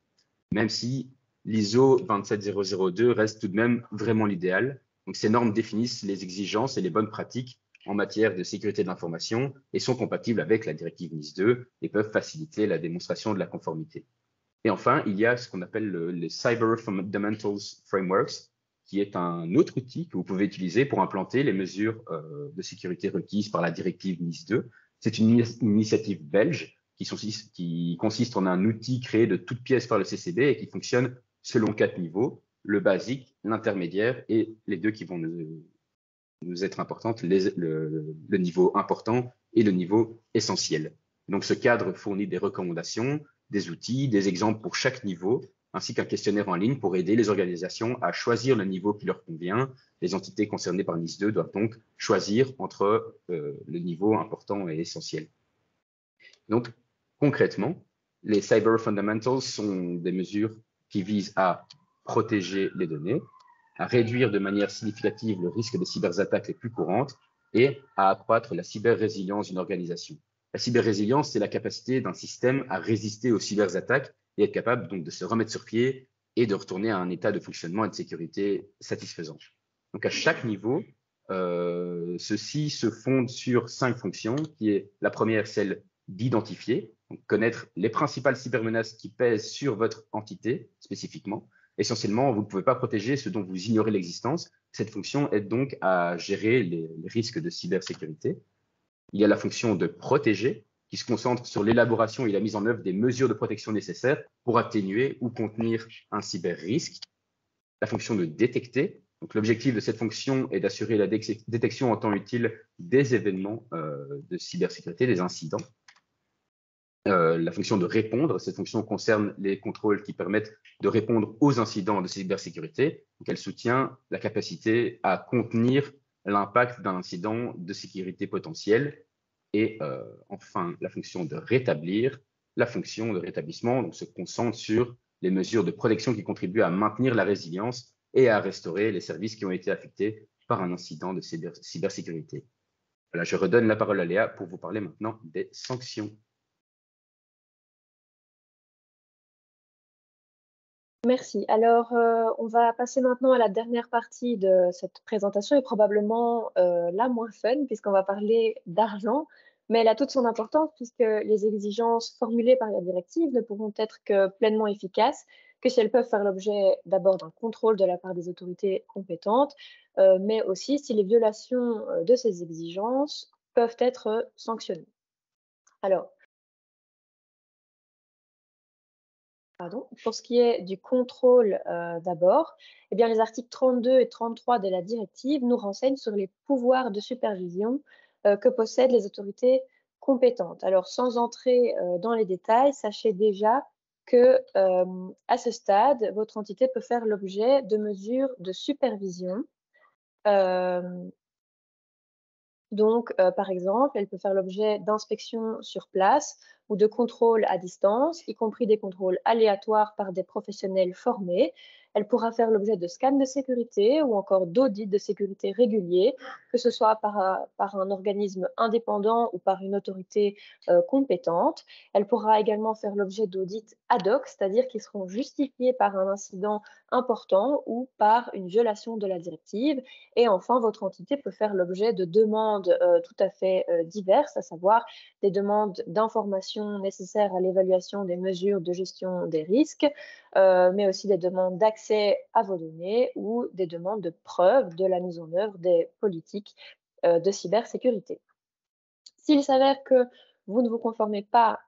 même si l'ISO 27002 reste tout de même vraiment l'idéal. Donc, ces normes définissent les exigences et les bonnes pratiques en matière de sécurité de l'information et sont compatibles avec la directive NIS 2 et peuvent faciliter la démonstration de la conformité. Et enfin, il y a ce qu'on appelle les Cyber Fundamentals Frameworks, qui est un autre outil que vous pouvez utiliser pour implanter les mesures de sécurité requises par la directive NIS 2. C'est une initiative belge qui consiste en un outil créé de toutes pièces par le CCB et qui fonctionne selon 4 niveaux, le basique, l'intermédiaire et les deux qui vont nous être importantes, le niveau important et le niveau essentiel. Donc, ce cadre fournit des recommandations, des outils, des exemples pour chaque niveau, ainsi qu'un questionnaire en ligne pour aider les organisations à choisir le niveau qui leur convient. Les entités concernées par NIS 2 doivent donc choisir entre le niveau important et essentiel. Donc, concrètement, les Cyber Fundamentals sont des mesures qui visent à protéger les données, à réduire de manière significative le risque des cyberattaques les plus courantes et à accroître la cyber-résilience d'une organisation. La cyber-résilience, c'est la capacité d'un système à résister aux cyberattaques et être capable donc de se remettre sur pied et de retourner à un état de fonctionnement et de sécurité satisfaisant. Donc, à chaque niveau, ceci se fonde sur 5 fonctions, qui est la première, celle d'identifier, donc connaître les principales cybermenaces qui pèsent sur votre entité spécifiquement. Essentiellement, vous ne pouvez pas protéger ce dont vous ignorez l'existence. Cette fonction aide donc à gérer les risques de cybersécurité. Il y a la fonction de protéger, qui se concentre sur l'élaboration et la mise en œuvre des mesures de protection nécessaires pour atténuer ou contenir un cyber-risque. La fonction de détecter, Donc, l'objectif de cette fonction est d'assurer la détection en temps utile des événements de cybersécurité, des incidents. La fonction de répondre, cette fonction concerne les contrôles qui permettent de répondre aux incidents de cybersécurité. Donc, elle soutient la capacité à contenir l'impact d'un incident de sécurité potentiel. Et enfin, la fonction de rétablir, la fonction de rétablissement donc, se concentre sur les mesures de protection qui contribuent à maintenir la résilience et à restaurer les services qui ont été affectés par un incident de cybersécurité. Voilà, je redonne la parole à Léa pour vous parler maintenant des sanctions. Merci. Alors, on va passer maintenant à la dernière partie de cette présentation et probablement la moins fun puisqu'on va parler d'argent, mais elle a toute son importance puisque les exigences formulées par la directive ne pourront être que pleinement efficaces que si elles peuvent faire l'objet d'abord d'un contrôle de la part des autorités compétentes, mais aussi si les violations de ces exigences peuvent être sanctionnées. Alors, pour ce qui est du contrôle d'abord, eh bien, les articles 32 et 33 de la directive nous renseignent sur les pouvoirs de supervision que possèdent les autorités compétentes. Alors, sans entrer dans les détails, sachez déjà que à ce stade, votre entité peut faire l'objet de mesures de supervision. Donc, par exemple, elle peut faire l'objet d'inspections sur place ou de contrôles à distance, y compris des contrôles aléatoires par des professionnels formés. Elle pourra faire l'objet de scans de sécurité ou encore d'audits de sécurité réguliers, que ce soit par un organisme indépendant ou par une autorité compétente. Elle pourra également faire l'objet d'audits ad hoc, c'est-à-dire qui seront justifiés par un incident important ou par une violation de la directive. Et enfin, votre entité peut faire l'objet de demandes tout à fait diverses, à savoir des demandes d'informations nécessaires à l'évaluation des mesures de gestion des risques, mais aussi des demandes d'accès à vos données ou des demandes de preuve de la mise en œuvre des politiques de cybersécurité. S'il s'avère que vous ne vous conformez pas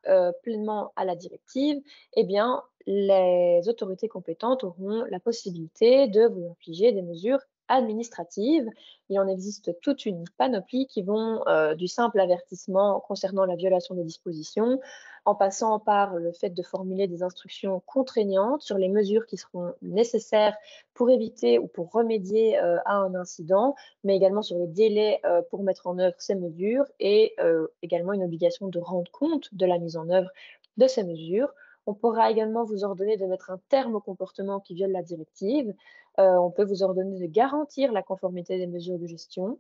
pleinement à la directive, eh bien, les autorités compétentes auront la possibilité de vous infliger des mesures administratives. Il en existe toute une panoplie qui vont du simple avertissement concernant la violation des dispositions, en passant par le fait de formuler des instructions contraignantes sur les mesures qui seront nécessaires pour éviter ou pour remédier à un incident, mais également sur les délais pour mettre en œuvre ces mesures et également une obligation de rendre compte de la mise en œuvre de ces mesures. On pourra également vous ordonner de mettre un terme au comportement qui viole la directive. On peut vous ordonner de garantir la conformité des mesures de gestion.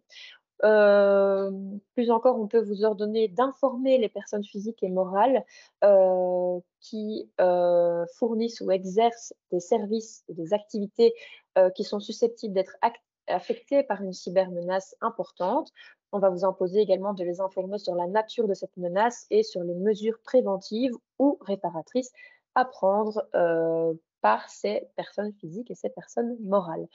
Plus encore, on peut vous ordonner d'informer les personnes physiques et morales qui fournissent ou exercent des services et des activités qui sont susceptibles d'être affectées par une cybermenace importante. On va vous imposer également de les informer sur la nature de cette menace et sur les mesures préventives ou réparatrices à prendre par ces personnes physiques et ces personnes morales.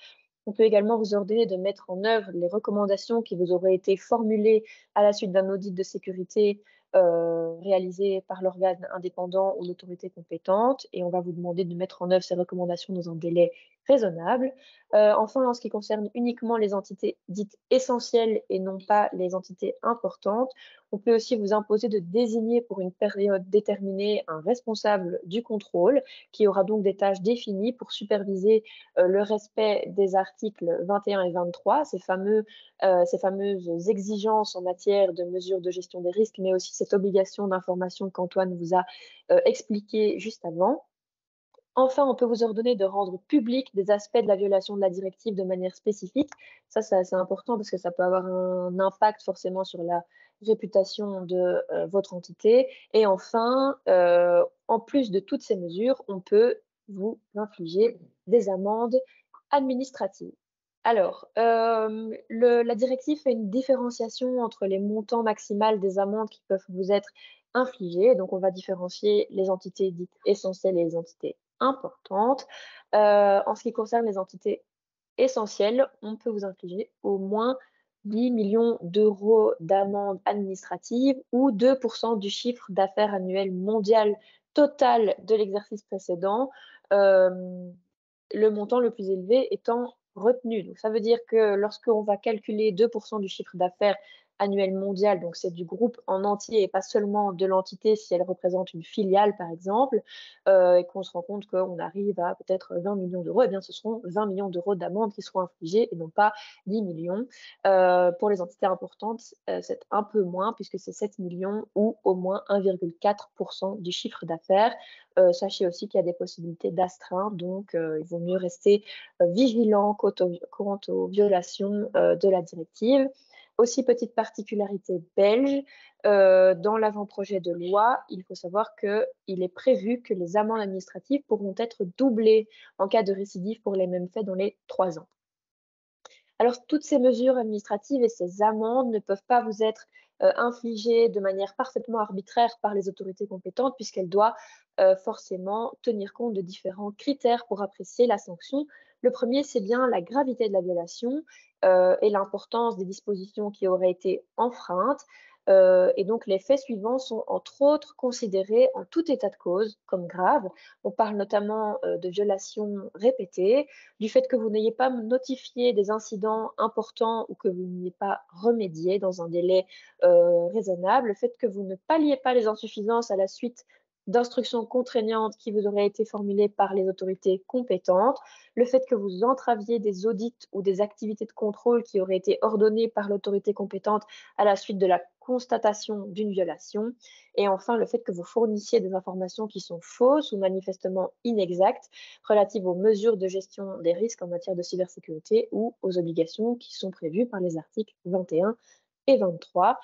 On peut également vous ordonner de mettre en œuvre les recommandations qui vous auraient été formulées à la suite d'un audit de sécurité réalisé par l'organe indépendant ou l'autorité compétente, et on va vous demander de mettre en œuvre ces recommandations dans un délai raisonnable. Enfin, en ce qui concerne uniquement les entités dites essentielles et non pas les entités importantes, on peut aussi vous imposer de désigner pour une période déterminée un responsable du contrôle qui aura donc des tâches définies pour superviser le respect des articles 21 et 23, ces fameuses exigences en matière de mesures de gestion des risques, mais aussi cette obligation d'information qu'Antoine vous a expliqué juste avant. Enfin, on peut vous ordonner de rendre public des aspects de la violation de la directive de manière spécifique. Ça, c'est assez important parce que ça peut avoir un impact forcément sur la réputation de votre entité. Et enfin, en plus de toutes ces mesures, on peut vous infliger des amendes administratives. Alors, la directive fait une différenciation entre les montants maximaux des amendes qui peuvent vous être infligées. Donc, on va différencier les entités dites essentielles et les entités importantes. En ce qui concerne les entités essentielles, on peut vous infliger au moins 10 millions d'euros d'amende administrative ou 2% du chiffre d'affaires annuel mondial total de l'exercice précédent, le montant le plus élevé étant retenu. Donc, ça veut dire que lorsqu'on va calculer 2% du chiffre d'affaires annuel mondial, donc c'est du groupe en entier et pas seulement de l'entité si elle représente une filiale par exemple, et qu'on se rend compte qu'on arrive à peut-être 20 millions d'euros, eh bien ce seront 20 millions d'euros d'amende qui seront infligés et non pas 10 millions. Pour les entités importantes, c'est un peu moins puisque c'est 7 millions ou au moins 1,4% du chiffre d'affaires. Sachez aussi qu'il y a des possibilités d'astreinte, donc il vaut mieux rester vigilant quant aux violations de la directive. Aussi, petite particularité belge, dans l'avant-projet de loi, il faut savoir qu'il est prévu que les amendes administratives pourront être doublées en cas de récidive pour les mêmes faits dans les 3 ans. Alors, toutes ces mesures administratives et ces amendes ne peuvent pas vous être infligées de manière parfaitement arbitraire par les autorités compétentes puisqu'elles doivent forcément tenir compte de différents critères pour apprécier la sanction. Le premier, c'est bien la gravité de la violation et l'importance des dispositions qui auraient été enfreintes. Et donc, les faits suivants sont entre autres considérés en tout état de cause comme graves. On parle notamment de violations répétées, du fait que vous n'ayez pas notifié des incidents importants ou que vous n'ayez pas remédié dans un délai raisonnable, le fait que vous ne palliez pas les insuffisances à la suite d'instructions contraignantes qui vous auraient été formulées par les autorités compétentes, le fait que vous entraviez des audits ou des activités de contrôle qui auraient été ordonnées par l'autorité compétente à la suite de la constatation d'une violation, et enfin le fait que vous fournissiez des informations qui sont fausses ou manifestement inexactes relatives aux mesures de gestion des risques en matière de cybersécurité ou aux obligations qui sont prévues par les articles 21 et 23.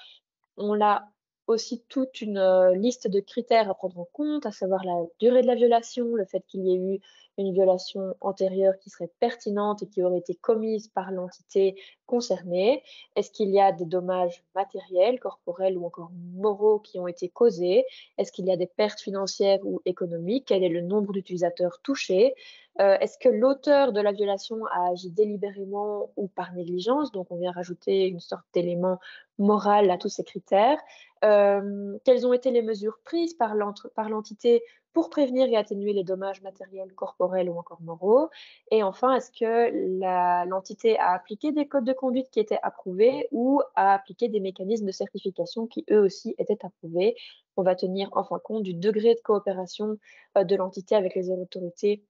On a aussi toute une liste de critères à prendre en compte, à savoir la durée de la violation, le fait qu'il y ait eu une violation antérieure qui serait pertinente et qui aurait été commise par l'entité concernée. Est-ce qu'il y a des dommages matériels, corporels ou encore moraux qui ont été causés? Est-ce qu'il y a des pertes financières ou économiques? Quel est le nombre d'utilisateurs touchés? Est-ce que l'auteur de la violation a agi délibérément ou par négligence? Donc, on vient rajouter une sorte d'élément moral à tous ces critères. Quelles ont été les mesures prises par l'entité pour prévenir et atténuer les dommages matériels, corporels ou encore moraux? Et enfin, est-ce que l'entité a appliqué des codes de conduite qui étaient approuvés ou a appliqué des mécanismes de certification qui eux aussi étaient approuvés? On va tenir enfin compte du degré de coopération de l'entité avec les autorités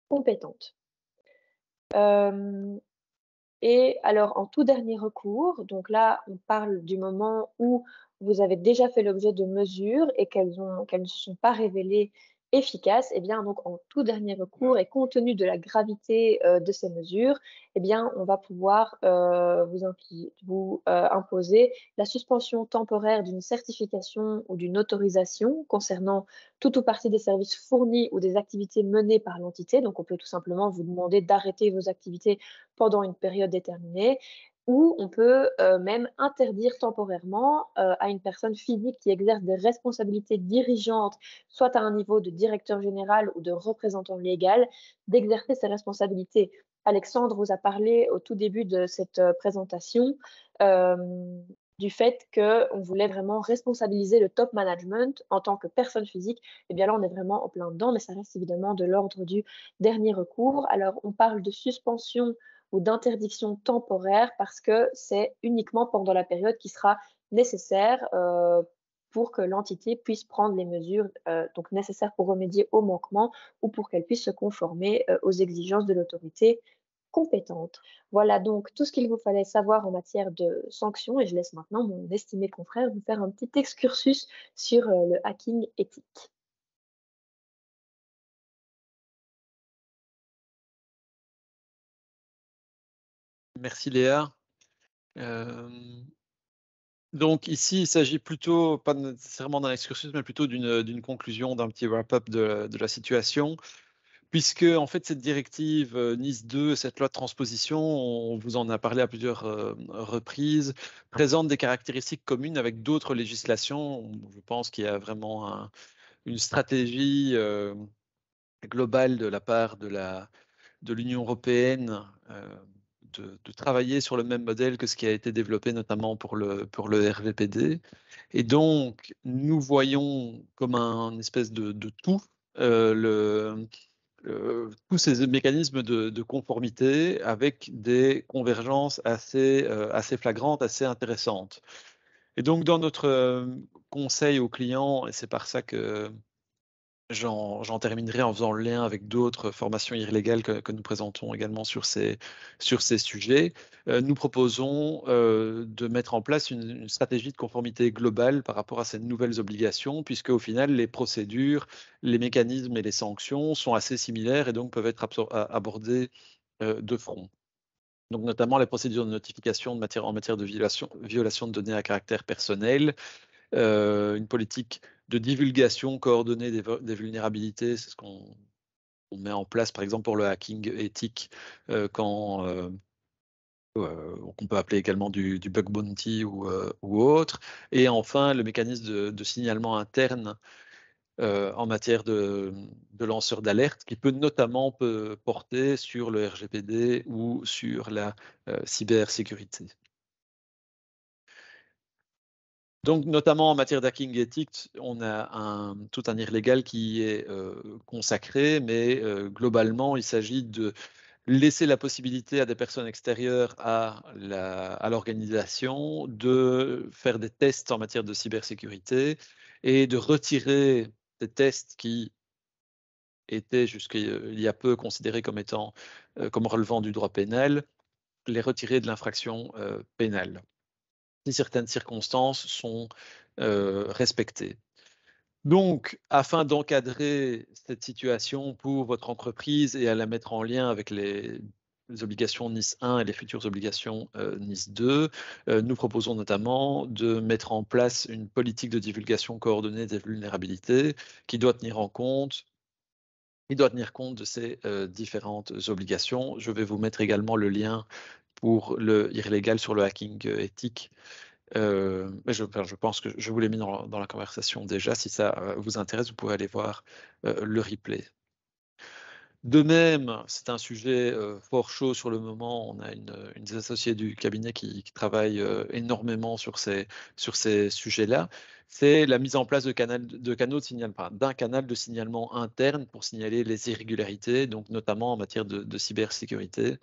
compétentes. Et alors, en tout dernier recours, donc là, on parle du moment où vous avez déjà fait l'objet de mesures et qu'elles ne se sont pas révélées efficaces. Eh bien, donc, en tout dernier recours et compte tenu de la gravité de ces mesures, eh bien, on va pouvoir vous imposer la suspension temporaire d'une certification ou d'une autorisation concernant tout ou partie des services fournis ou des activités menées par l'entité. Donc, on peut tout simplement vous demander d'arrêter vos activités pendant une période déterminée, ou on peut même interdire temporairement à une personne physique qui exerce des responsabilités dirigeantes, soit à un niveau de directeur général ou de représentant légal, d'exercer ses responsabilités. Alexandre vous a parlé au tout début de cette présentation du fait qu'on voulait vraiment responsabiliser le top management en tant que personne physique. Et bien là, on est vraiment en plein dedans, mais ça reste évidemment de l'ordre du dernier recours. Alors, on parle de suspension ou d'interdiction temporaire parce que c'est uniquement pendant la période qui sera nécessaire pour que l'entité puisse prendre les mesures donc nécessaires pour remédier au manquement ou pour qu'elle puisse se conformer aux exigences de l'autorité compétente. Voilà donc tout ce qu'il vous fallait savoir en matière de sanctions et je laisse maintenant mon estimé confrère vous faire un petit excursus sur le hacking éthique. Merci Léa. Donc ici, il s'agit plutôt, pas nécessairement d'un excursus, mais plutôt d'une conclusion, d'un petit wrap-up de la situation. Puisque en fait cette directive NIS 2, cette loi de transposition, on vous en a parlé à plusieurs reprises, présente des caractéristiques communes avec d'autres législations. Je pense qu'il y a vraiment une stratégie globale de la part de l'Union européenne de travailler sur le même modèle que ce qui a été développé notamment pour le RGPD. Et donc, nous voyons comme un espèce de tout tous ces mécanismes de conformité avec des convergences assez flagrantes, assez intéressantes. Et donc, dans notre conseil aux clients, et c'est par ça que j'en terminerai en faisant le lien avec d'autres formations illégales que nous présentons également sur ces sujets. Nous proposons de mettre en place une stratégie de conformité globale par rapport à ces nouvelles obligations, puisque au final, les procédures, les mécanismes et les sanctions sont assez similaires et donc peuvent être abordés de front. Donc, notamment les procédures de notification en matière de violation de données à caractère personnel, une politique de divulgation coordonnée des vulnérabilités, c'est ce qu'on met en place par exemple pour le hacking éthique, qu'on peut appeler également du bug bounty ou autre. Et enfin, le mécanisme de signalement interne en matière de lanceurs d'alerte, qui peut notamment porter sur le RGPD ou sur la cybersécurité. Donc, notamment en matière d'hacking éthique, on a tout un illégal qui est consacré, mais globalement, il s'agit de laisser la possibilité à des personnes extérieures à l'organisation de faire des tests en matière de cybersécurité et de retirer des tests qui étaient jusqu'il y a peu considérés comme relevant du droit pénal, les retirer de l'infraction pénale si certaines circonstances sont respectées. Donc, afin d'encadrer cette situation pour votre entreprise et à la mettre en lien avec les obligations NIS 1 et les futures obligations NIS 2, nous proposons notamment de mettre en place une politique de divulgation coordonnée des vulnérabilités qui doit tenir compte de ces différentes obligations. Je vais vous mettre également le lien pour le illégal sur le hacking éthique. Mais je pense que je vous l'ai mis dans la conversation déjà. Si ça vous intéresse, vous pouvez aller voir le replay. De même, c'est un sujet fort chaud sur le moment. On a une des associées du cabinet qui travaille énormément sur ces sujets-là. C'est la mise en place d'un canal de signalement interne pour signaler les irrégularités, donc notamment en matière de cybersécurité.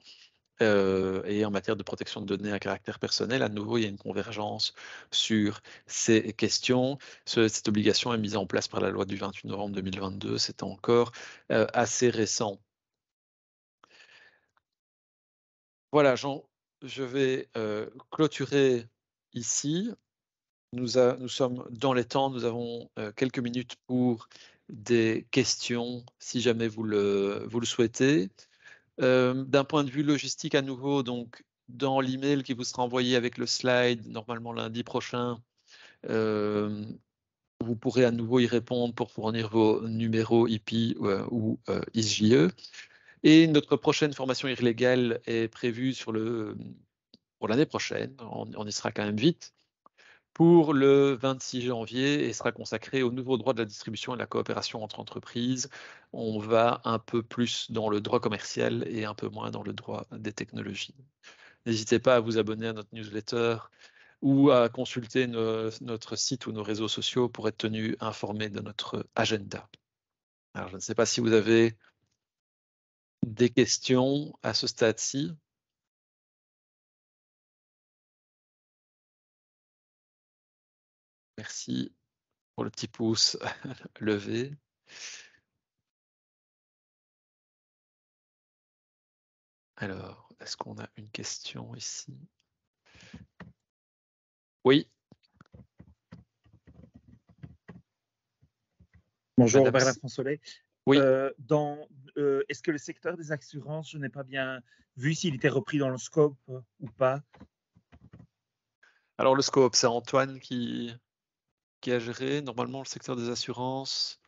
Et en matière de protection de données à caractère personnel, à nouveau, il y a une convergence sur ces questions. Cette obligation est mise en place par la loi du 28 novembre 2022. C'est encore assez récent. Voilà, je vais clôturer ici. Nous sommes dans les temps. Nous avons quelques minutes pour des questions, si jamais vous le souhaitez. D'un point de vue logistique à nouveau, donc dans l'email qui vous sera envoyé avec le slide, normalement lundi prochain, vous pourrez à nouveau y répondre pour fournir vos numéros IP ou ISJE. Et notre prochaine formation illégale est prévue pour l'année prochaine, on y sera quand même vite, pour le 26 janvier et sera consacré au nouveau droit de la distribution et de la coopération entre entreprises. On va un peu plus dans le droit commercial et un peu moins dans le droit des technologies. N'hésitez pas à vous abonner à notre newsletter ou à consulter notre site ou nos réseaux sociaux pour être tenu informé de notre agenda. Alors, je ne sais pas si vous avez des questions à ce stade-ci. Merci pour le petit pouce levé. Alors, est-ce qu'on a une question ici? Oui. Bonjour, Bernard François. Oui. Est-ce que le secteur des assurances, je n'ai pas bien vu s'il était repris dans le scope ou pas? Alors, le scope, c'est Antoine qui a géré normalement le secteur des assurances.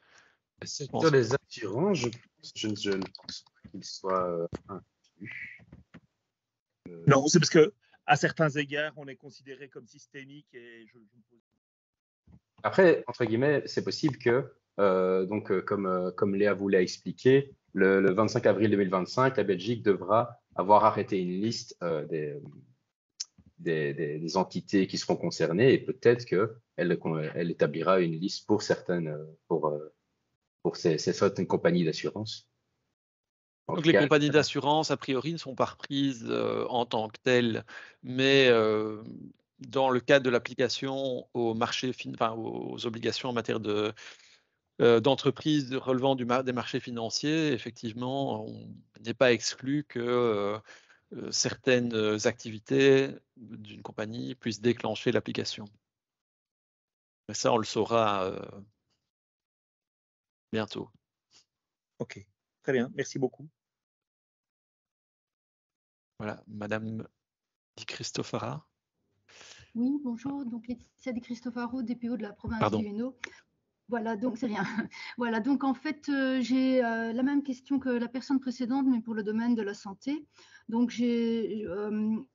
Le secteur des assurances, je ne pense pas qu'il soit inclus. Non, c'est parce que à certains égards, on est considéré comme systémique et Après, entre guillemets, c'est possible que, comme Léa vous l'a expliqué, le 25 avril 2025, la Belgique devra avoir arrêté une liste des entités qui seront concernées et peut-être qu'elle établira une liste pour certaines, pour certaines compagnies d'assurance. En Donc tout les cas, compagnies d'assurance, a priori, ne sont pas reprises en tant que telles, mais dans le cadre de l'application aux marchés, aux obligations en matière d'entreprises relevant des marchés financiers, effectivement, on n'est pas exclu que certaines activités d'une compagnie puissent déclencher l'application. Mais ça, on le saura bientôt. Ok, très bien, merci beaucoup. Voilà, Madame Di Cristofara. Oui, bonjour. Donc, Laetitia Di Cristofaro, DPO de la province Pardon. du Hainaut. Voilà, donc c'est rien. Voilà, donc en fait, j'ai la même question que la personne précédente, mais pour le domaine de la santé. Donc, j'ai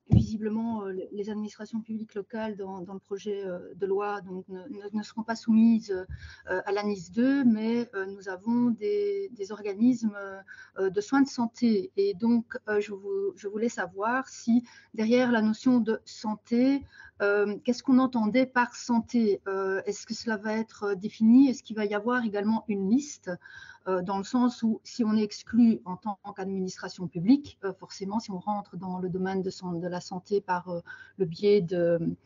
visiblement les administrations publiques locales dans le projet de loi donc, ne seront pas soumises à l'ANIS 2, mais nous avons des organismes de soins de santé. Et donc, je voulais savoir si derrière la notion de santé, qu'est-ce qu'on entendait par santé? Est-ce que cela va être défini? Est-ce qu'il va y avoir également une liste dans le sens où si on est exclu en tant qu'administration publique, forcément, si on rentre dans le domaine de la santé par le biais de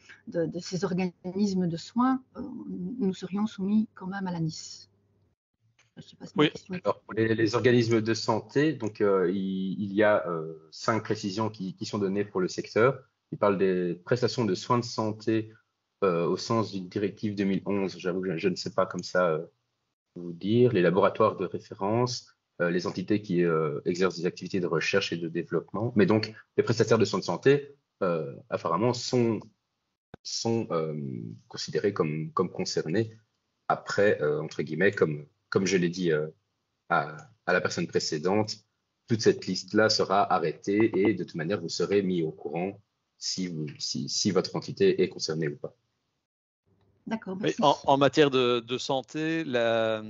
ces organismes de soins, nous serions soumis quand même à l'ANIS. Je sais pas si ma question est... Alors, pour les organismes de santé, donc, il y a 5 précisions qui sont données pour le secteur. Il parle des prestations de soins de santé au sens d'une directive 2011. J'avoue que je ne sais pas comme ça vous dire. Les laboratoires de référence, les entités qui exercent des activités de recherche et de développement. Mais donc, les prestataires de soins de santé, apparemment, sont considérés comme concernés. Après, entre guillemets, comme je l'ai dit à la personne précédente, toute cette liste-là sera arrêtée et de toute manière, vous serez mis au courant si votre entité est concernée ou pas. D'accord, merci. En matière de santé, la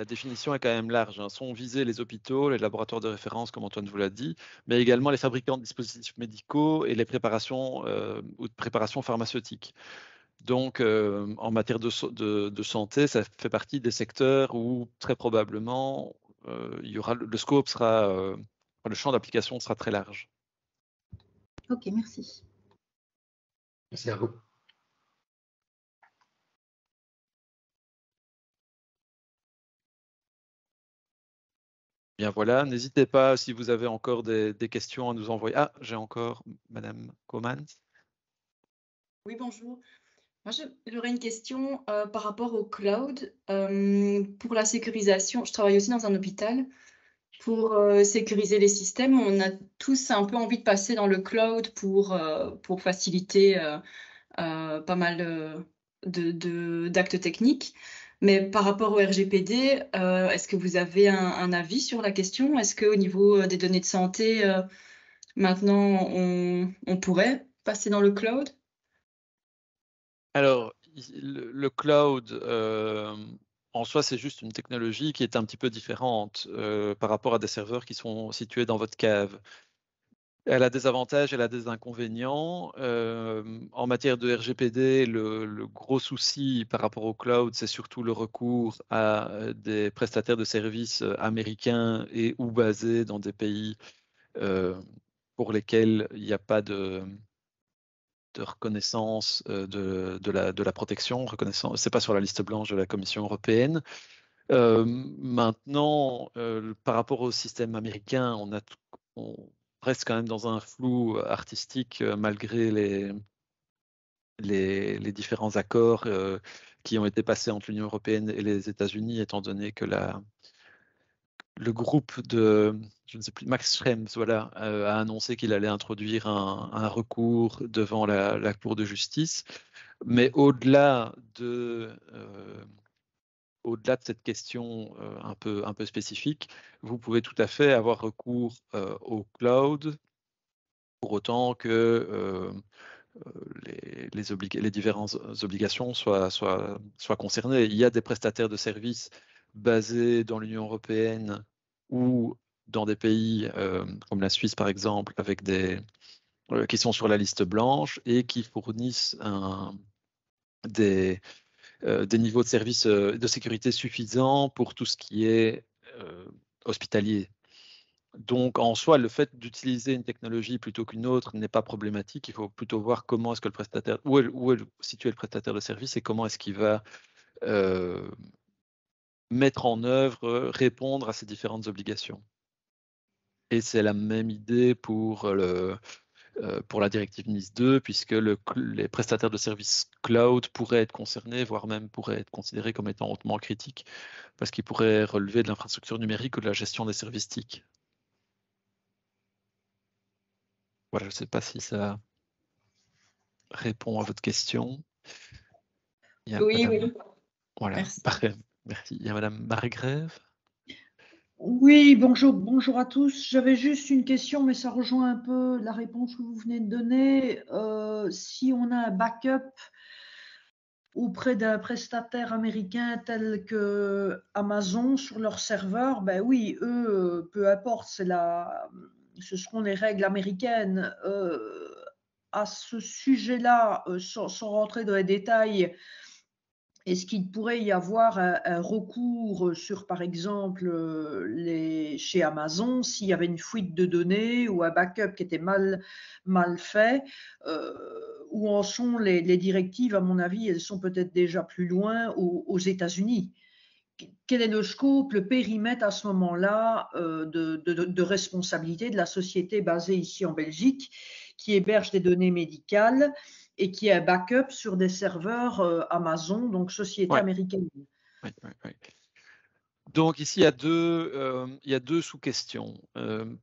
définition est quand même large. Sont visés les hôpitaux, les laboratoires de référence, comme Antoine vous l'a dit, mais également les fabricants de dispositifs médicaux et les préparations ou de préparations pharmaceutiques. Donc, en matière de santé, ça fait partie des secteurs où très probablement il y aura le scope sera, le champ d'application sera très large. Ok, merci. Merci à vous. Bien voilà, n'hésitez pas si vous avez encore des questions à nous envoyer. Ah, j'ai encore Madame Comans. Oui, bonjour. Moi, j'aurais une question par rapport au cloud. Pour la sécurisation, je travaille aussi dans un hôpital. Pour sécuriser les systèmes, on a tous un peu envie de passer dans le cloud pour faciliter pas mal d'actes techniques. Mais par rapport au RGPD, est-ce que vous avez un avis sur la question? Est-ce qu'au niveau des données de santé, maintenant, on pourrait passer dans le cloud? Alors, le cloud, en soi, c'est juste une technologie qui est un petit peu différente par rapport à des serveurs qui sont situés dans votre cave. Elle a des avantages, elle a des inconvénients. En matière de RGPD, le gros souci par rapport au cloud, c'est surtout le recours à des prestataires de services américains et ou basés dans des pays pour lesquels il n'y a pas de reconnaissance de la protection. Ce n'est pas sur la liste blanche de la Commission européenne. Maintenant, par rapport au système américain, on reste quand même dans un flou artistique malgré les différents accords qui ont été passés entre l'Union européenne et les États-Unis, étant donné que le groupe de, je ne sais plus, Max Schrems, voilà, a annoncé qu'il allait introduire un recours devant la Cour de justice. Mais au-delà de cette question un peu spécifique, vous pouvez tout à fait avoir recours au cloud pour autant que les différentes obligations soient concernées. Il y a des prestataires de services basés dans l'Union européenne ou dans des pays comme la Suisse, par exemple, avec qui sont sur la liste blanche et qui fournissent des niveaux de services de sécurité suffisants pour tout ce qui est hospitalier. Donc, en soi, le fait d'utiliser une technologie plutôt qu'une autre n'est pas problématique. Il faut plutôt voir comment est-ce que le prestataire, où est situé le prestataire de service et comment est-ce qu'il va mettre en œuvre, répondre à ces différentes obligations. Et c'est la même idée pour la directive NIS 2, puisque les prestataires de services cloud pourraient être concernés, voire même pourraient être considérés comme étant hautement critiques, parce qu'ils pourraient relever de l'infrastructure numérique ou de la gestion des services TIC. Voilà, je ne sais pas si ça répond à votre question. Oui, oui. Voilà, Merci. parfait. Merci. Il y a Madame Margrève. Oui, bonjour à tous. J'avais juste une question, mais ça rejoint un peu la réponse que vous venez de donner. Si on a un backup auprès d'un prestataire américain tel que Amazon sur leur serveur, ben oui, eux, peu importe, ce seront les règles américaines. À ce sujet-là, sans rentrer dans les détails, est-ce qu'il pourrait y avoir un recours sur, par exemple, chez Amazon, s'il y avait une fuite de données ou un backup qui était mal fait? Où en sont les directives? À mon avis, elles sont peut-être déjà plus loin aux États-Unis. Quel est le scope, le périmètre à ce moment-là de responsabilité de la société basée ici en Belgique qui héberge des données médicales et qui est un backup sur des serveurs Amazon, donc société américaine? Oui. Donc ici, il y a deux sous-questions.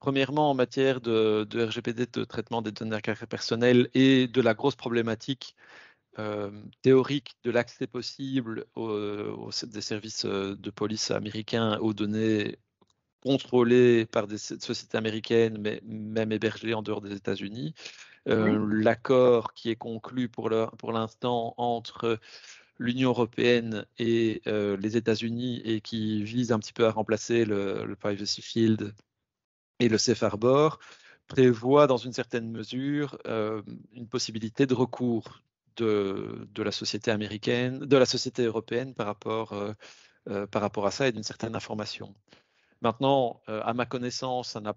Premièrement, en matière de RGPD, de traitement des données à caractère personnel et de la grosse problématique théorique de l'accès possible des services de police américains aux données contrôlées par des sociétés américaines, mais même hébergées en dehors des États-Unis. L'accord qui est conclu pour l'instant entre l'Union européenne et les États-Unis et qui vise un petit peu à remplacer le Privacy Shield et le Safe Harbor prévoit dans une certaine mesure une possibilité de recours de la société américaine, de la société européenne par rapport à ça et d'une certaine information. Maintenant, à ma connaissance, ça n'a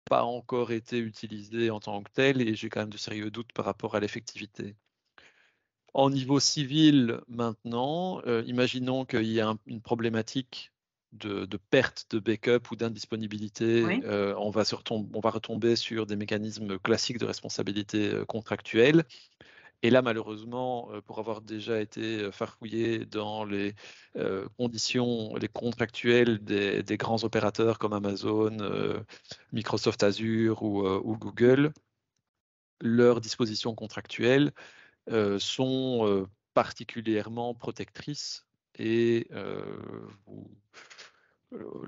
pas encore été utilisé en tant que tel et j'ai quand même de sérieux doutes par rapport à l'effectivité. En niveau civil, maintenant, imaginons qu'il y a une problématique de perte de backup ou d'indisponibilité. On va retomber sur des mécanismes classiques de responsabilité contractuelle. Et là, malheureusement, pour avoir déjà été farfouillé dans les conditions, les contractuelles des grands opérateurs comme Amazon, Microsoft Azure ou Google, leurs dispositions contractuelles sont particulièrement protectrices et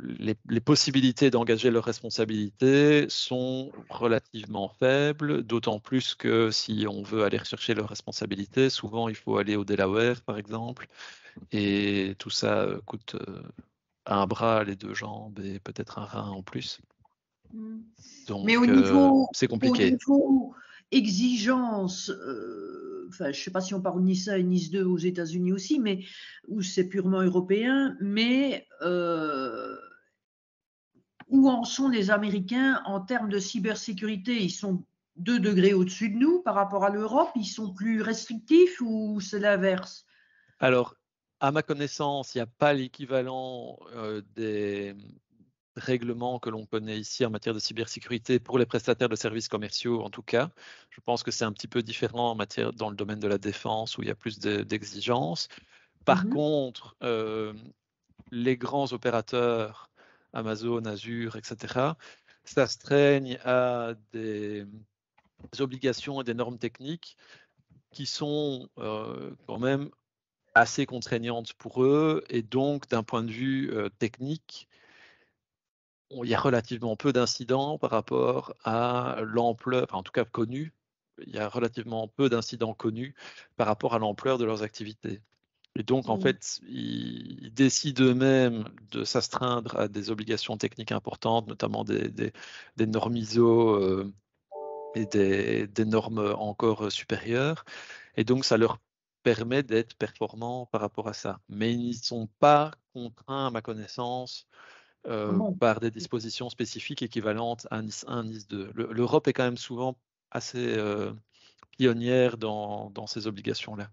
les possibilités d'engager leurs responsabilités sont relativement faibles, d'autant plus que si on veut aller rechercher leurs responsabilités, souvent il faut aller au Delaware par exemple, et tout ça coûte un bras, les deux jambes et peut-être un rein en plus. Donc c'est compliqué. Au niveau exigence, je ne sais pas si on parle NIS 1 et NIS 2 aux États-Unis aussi, mais où c'est purement européen, mais où en sont les Américains en termes de cybersécurité? Ils sont 2 degrés au-dessus de nous par rapport à l'Europe? Ils sont plus restrictifs ou c'est l'inverse? Alors, à ma connaissance, il n'y a pas l'équivalent des règlements que l'on connaît ici en matière de cybersécurité pour les prestataires de services commerciaux, en tout cas. Je pense que c'est un petit peu différent en matière dans le domaine de la défense où il y a plus d'exigences. Par contre, les grands opérateurs, Amazon, Azure, etc., s'astreignent à des obligations et des normes techniques qui sont quand même assez contraignantes pour eux et donc d'un point de vue technique, il y a relativement peu d'incidents par rapport à l'ampleur, enfin, en tout cas connus, il y a relativement peu d'incidents connus par rapport à l'ampleur de leurs activités. Et donc, en fait, ils décident eux-mêmes de s'astreindre à des obligations techniques importantes, notamment des normes ISO et des normes encore supérieures. Et donc, ça leur permet d'être performants par rapport à ça. Mais ils ne sont pas contraints, à ma connaissance, Bon. par des dispositions spécifiques équivalentes à NIS 1, NIS 2. L'Europe est quand même souvent assez pionnière dans ces obligations-là.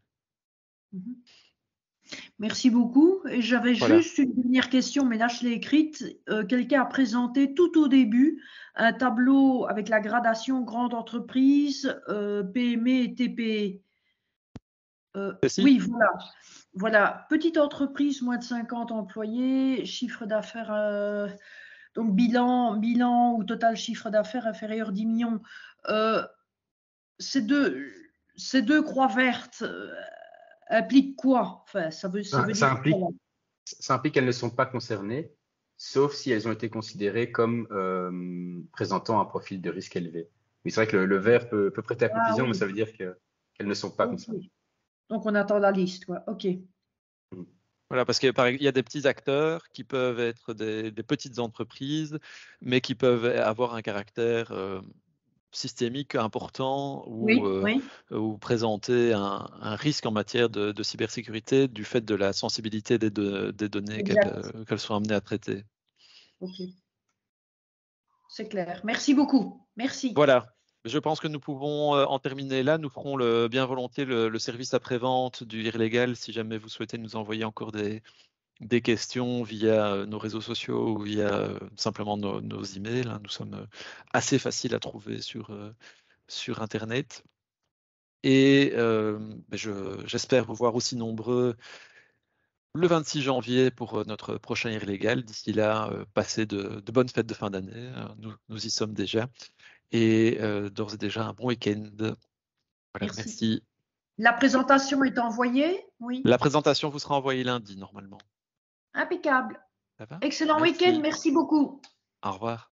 Merci beaucoup. Et j'avais juste une dernière question, mais là je l'ai écrite. Quelqu'un a présenté tout au début un tableau avec la gradation grande entreprise, PME et TPE. Oui, voilà. Voilà. Petite entreprise, moins de 50 employés, chiffre d'affaires, donc bilan ou total chiffre d'affaires inférieur à 10 millions. Ces deux croix vertes impliquent quoi? Enfin, ça veut dire ça implique qu'elles ne sont pas concernées, sauf si elles ont été considérées comme présentant un profil de risque élevé. Mais c'est vrai que le vert peut prêter à confusion, mais ça veut dire qu'elles ne sont pas concernées. Donc, on attend la liste, quoi. OK. Voilà, parce qu'il y a des petits acteurs qui peuvent être des petites entreprises, mais qui peuvent avoir un caractère systémique important ou présenter un risque en matière de cybersécurité du fait de la sensibilité des données qu'elles sont amenées à traiter. OK. C'est clair. Merci beaucoup. Merci. Voilà. Je pense que nous pouvons en terminer là. Nous ferons bien volontiers le service après-vente du Irlégal si jamais vous souhaitez nous envoyer encore des questions via nos réseaux sociaux ou via simplement nos emails. Nous sommes assez faciles à trouver sur Internet. Et j'espère vous voir aussi nombreux le 26 janvier pour notre prochain Irlégal. D'ici là, passez de bonnes fêtes de fin d'année. Nous y sommes déjà. Et d'ores et déjà un bon week-end. Voilà, merci. La présentation est envoyée? Oui. La présentation vous sera envoyée lundi, normalement. Impeccable. Ça va? Excellent week-end. Merci beaucoup. Au revoir.